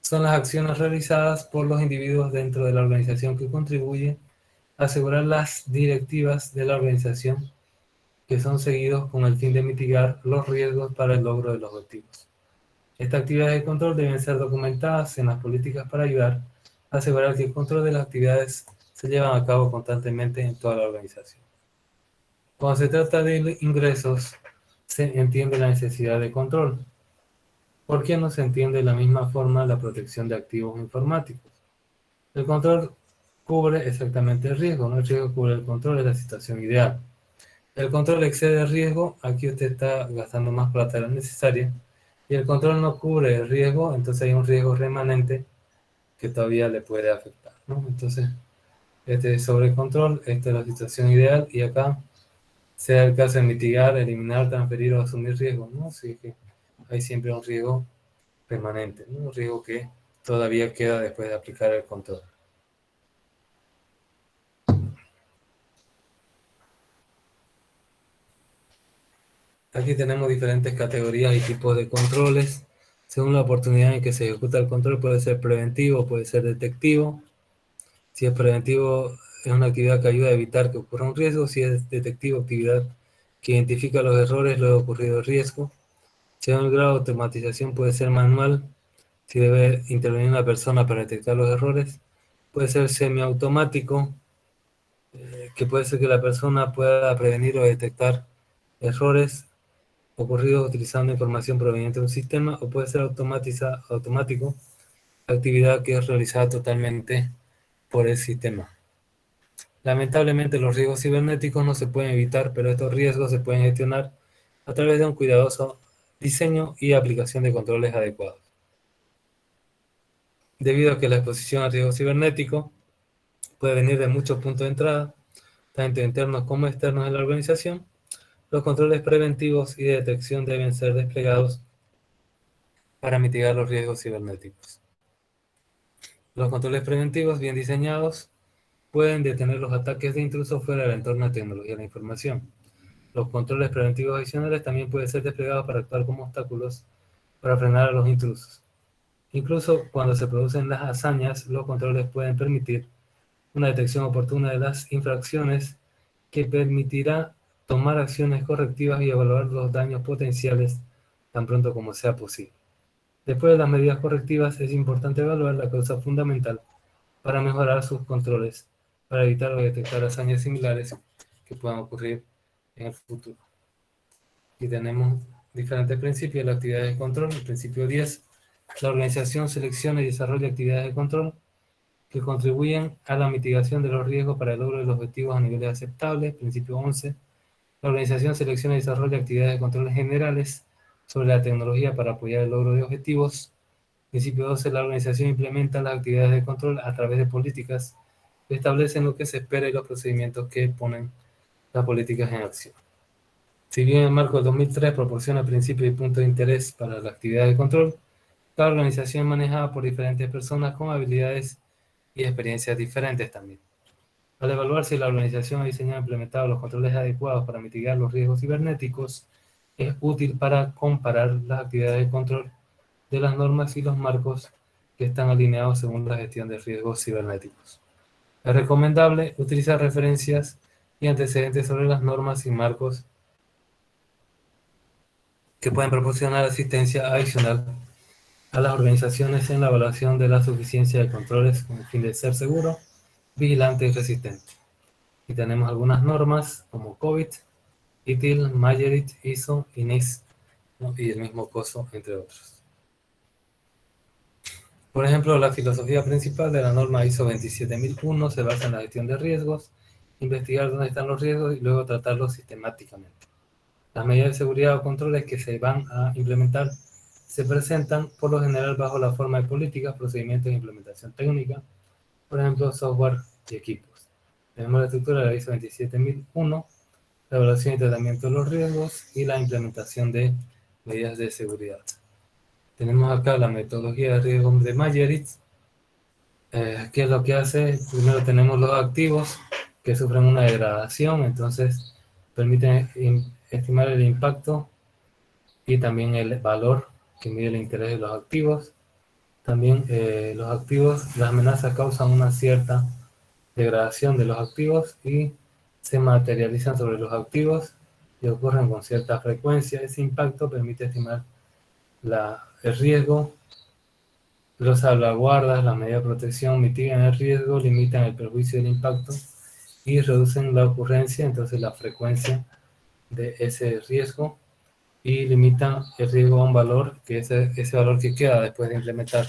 Son las acciones realizadas por los individuos dentro de la organización que contribuyen a asegurar las directivas de la organización que son seguidos con el fin de mitigar los riesgos para el logro de los objetivos. Estas actividades de control deben ser documentadas en las políticas para ayudar a asegurar que el control de las actividades se llevan a cabo constantemente en toda la organización. Cuando se trata de ingresos, se entiende la necesidad de control. ¿Por qué no se entiende de la misma forma la protección de activos informáticos? El control cubre exactamente el riesgo, no el riesgo cubre el control, es la situación ideal. El control excede el riesgo, aquí usted está gastando más plata de la necesaria, y el control no cubre el riesgo, entonces hay un riesgo remanente que todavía le puede afectar, ¿no? Entonces, este es sobre el control, esta es la situación ideal, y acá sea el caso de mitigar, eliminar, transferir o asumir riesgos, ¿no? Así que hay siempre un riesgo permanente, ¿no? Un riesgo que todavía queda después de aplicar el control. Aquí tenemos diferentes categorías y tipos de controles. Según la oportunidad en que se ejecuta el control, puede ser preventivo, puede ser detectivo. Si es preventivo, es una actividad que ayuda a evitar que ocurra un riesgo. Si es detectivo, actividad que identifica los errores luego de ocurrido el riesgo. Según el grado de automatización, puede ser manual. Si debe intervenir una persona para detectar los errores. Puede ser semiautomático, que puede ser que la persona pueda prevenir o detectar errores ocurridos utilizando información proveniente de un sistema, o puede ser automático, actividad que es realizada totalmente por el sistema. Lamentablemente los riesgos cibernéticos no se pueden evitar, pero estos riesgos se pueden gestionar a través de un cuidadoso diseño y aplicación de controles adecuados. Debido a que la exposición al riesgo cibernético puede venir de muchos puntos de entrada, tanto internos como externos en la organización, los controles preventivos y de detección deben ser desplegados para mitigar los riesgos cibernéticos. Los controles preventivos bien diseñados pueden detener los ataques de intrusos fuera del entorno de tecnología de la información. Los controles preventivos adicionales también pueden ser desplegados para actuar como obstáculos para frenar a los intrusos. Incluso cuando se producen las hazañas, los controles pueden permitir una detección oportuna de las infracciones que permitirá tomar acciones correctivas y evaluar los daños potenciales tan pronto como sea posible. Después de las medidas correctivas, es importante evaluar la causa fundamental para mejorar sus controles, para evitar o detectar hazañas similares que puedan ocurrir en el futuro. Y tenemos diferentes principios de la actividad de control. El principio 10, la organización selecciona y desarrolla actividades de control que contribuyen a la mitigación de los riesgos para el logro de los objetivos a niveles aceptables. Principio 11, la organización selecciona y desarrolla actividades de control generales sobre la tecnología para apoyar el logro de objetivos. Principio 12, la organización implementa las actividades de control a través de políticas que establecen lo que se espera y los procedimientos que ponen las políticas en acción. Si bien el marco del 2003 proporciona principios y puntos de interés para la actividad de control, cada organización es manejada por diferentes personas con habilidades y experiencias diferentes también. Al evaluar si la organización ha diseñado e implementado los controles adecuados para mitigar los riesgos cibernéticos, es útil para comparar las actividades de control de las normas y los marcos que están alineados según la gestión de riesgos cibernéticos. Es recomendable utilizar referencias y antecedentes sobre las normas y marcos que pueden proporcionar asistencia adicional a las organizaciones en la evaluación de la suficiencia de controles con el fin de ser seguro, vigilante y resistente. Y tenemos algunas normas como COVID, ITIL, Magerit, ISO y NIST, ¿no? Y el mismo COSO, entre otros. Por ejemplo, la filosofía principal de la norma ISO 27001 se basa en la gestión de riesgos, investigar dónde están los riesgos y luego tratarlos sistemáticamente. Las medidas de seguridad o controles que se van a implementar se presentan por lo general bajo la forma de políticas, procedimientos de implementación técnica, por ejemplo, software y equipos. Tenemos la estructura de la ISO 27001, la evaluación y tratamiento de los riesgos y la implementación de medidas de seguridad. Tenemos acá la metodología de riesgo de Mageritz. ¿Qué es lo que hace? Primero tenemos los activos que sufren una degradación, entonces permiten estimar el impacto y también el valor que mide el interés de los activos. También los activos, las amenazas causan una cierta degradación de los activos y se materializan sobre los activos y ocurren con cierta frecuencia. Ese impacto permite estimar el riesgo. Los salvaguardas, las medidas de protección mitigan el riesgo, limitan el perjuicio del impacto y reducen la ocurrencia, entonces la frecuencia de ese riesgo, y limitan el riesgo a un valor, que ese valor que queda después de implementar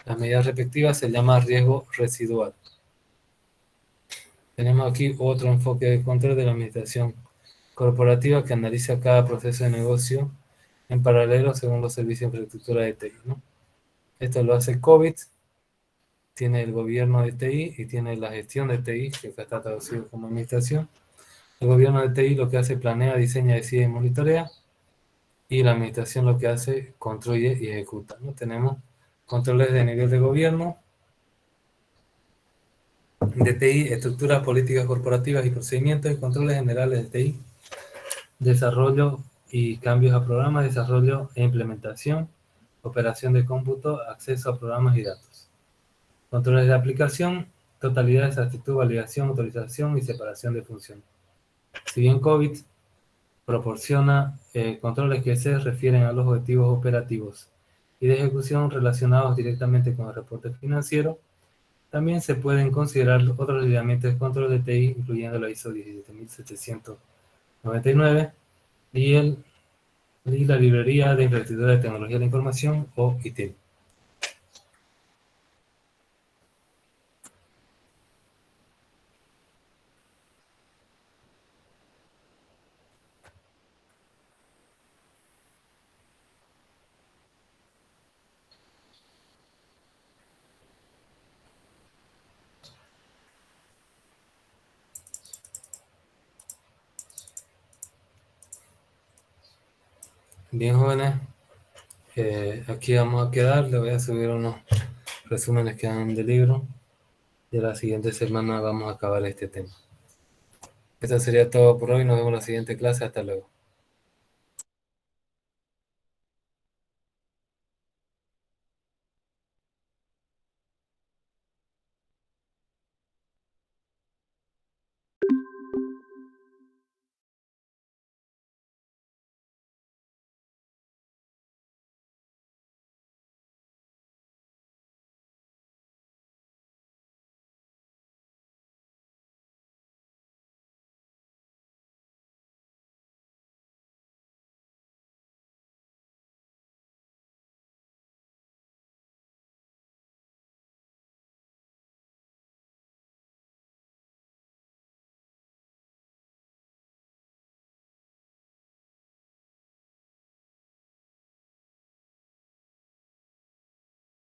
las medidas respectivas se llama riesgo residual. Tenemos aquí otro enfoque de control de la administración corporativa que analiza cada proceso de negocio en paralelo según los servicios de infraestructura de TI, ¿no? Esto lo hace COVID, tiene el gobierno de TI y tiene la gestión de TI, que acá está traducido como administración. El gobierno de TI lo que hace, planea, diseña, decide y monitorea. Y la administración lo que hace, construye y ejecuta, ¿no? Tenemos controles de nivel de gobierno, de TI, estructuras políticas corporativas y procedimientos, y controles generales de TI, desarrollo y cambios a programas, desarrollo e implementación, operación de cómputo, acceso a programas y datos. Controles de aplicación, totalidad, exactitud, validación, autorización y separación de funciones. Si bien COVID proporciona controles que se refieren a los objetivos operativos y de ejecución relacionados directamente con el reporte financiero, también se pueden considerar otros lineamientos de control de TI, incluyendo la ISO 17799 y la librería de infraestructura de tecnología de la información, o ITIL. Bien, jóvenes, aquí vamos a quedar. Le voy a subir unos resúmenes que dan del libro. Y la siguiente semana vamos a acabar este tema. Esto sería todo por hoy. Nos vemos en la siguiente clase. Hasta luego.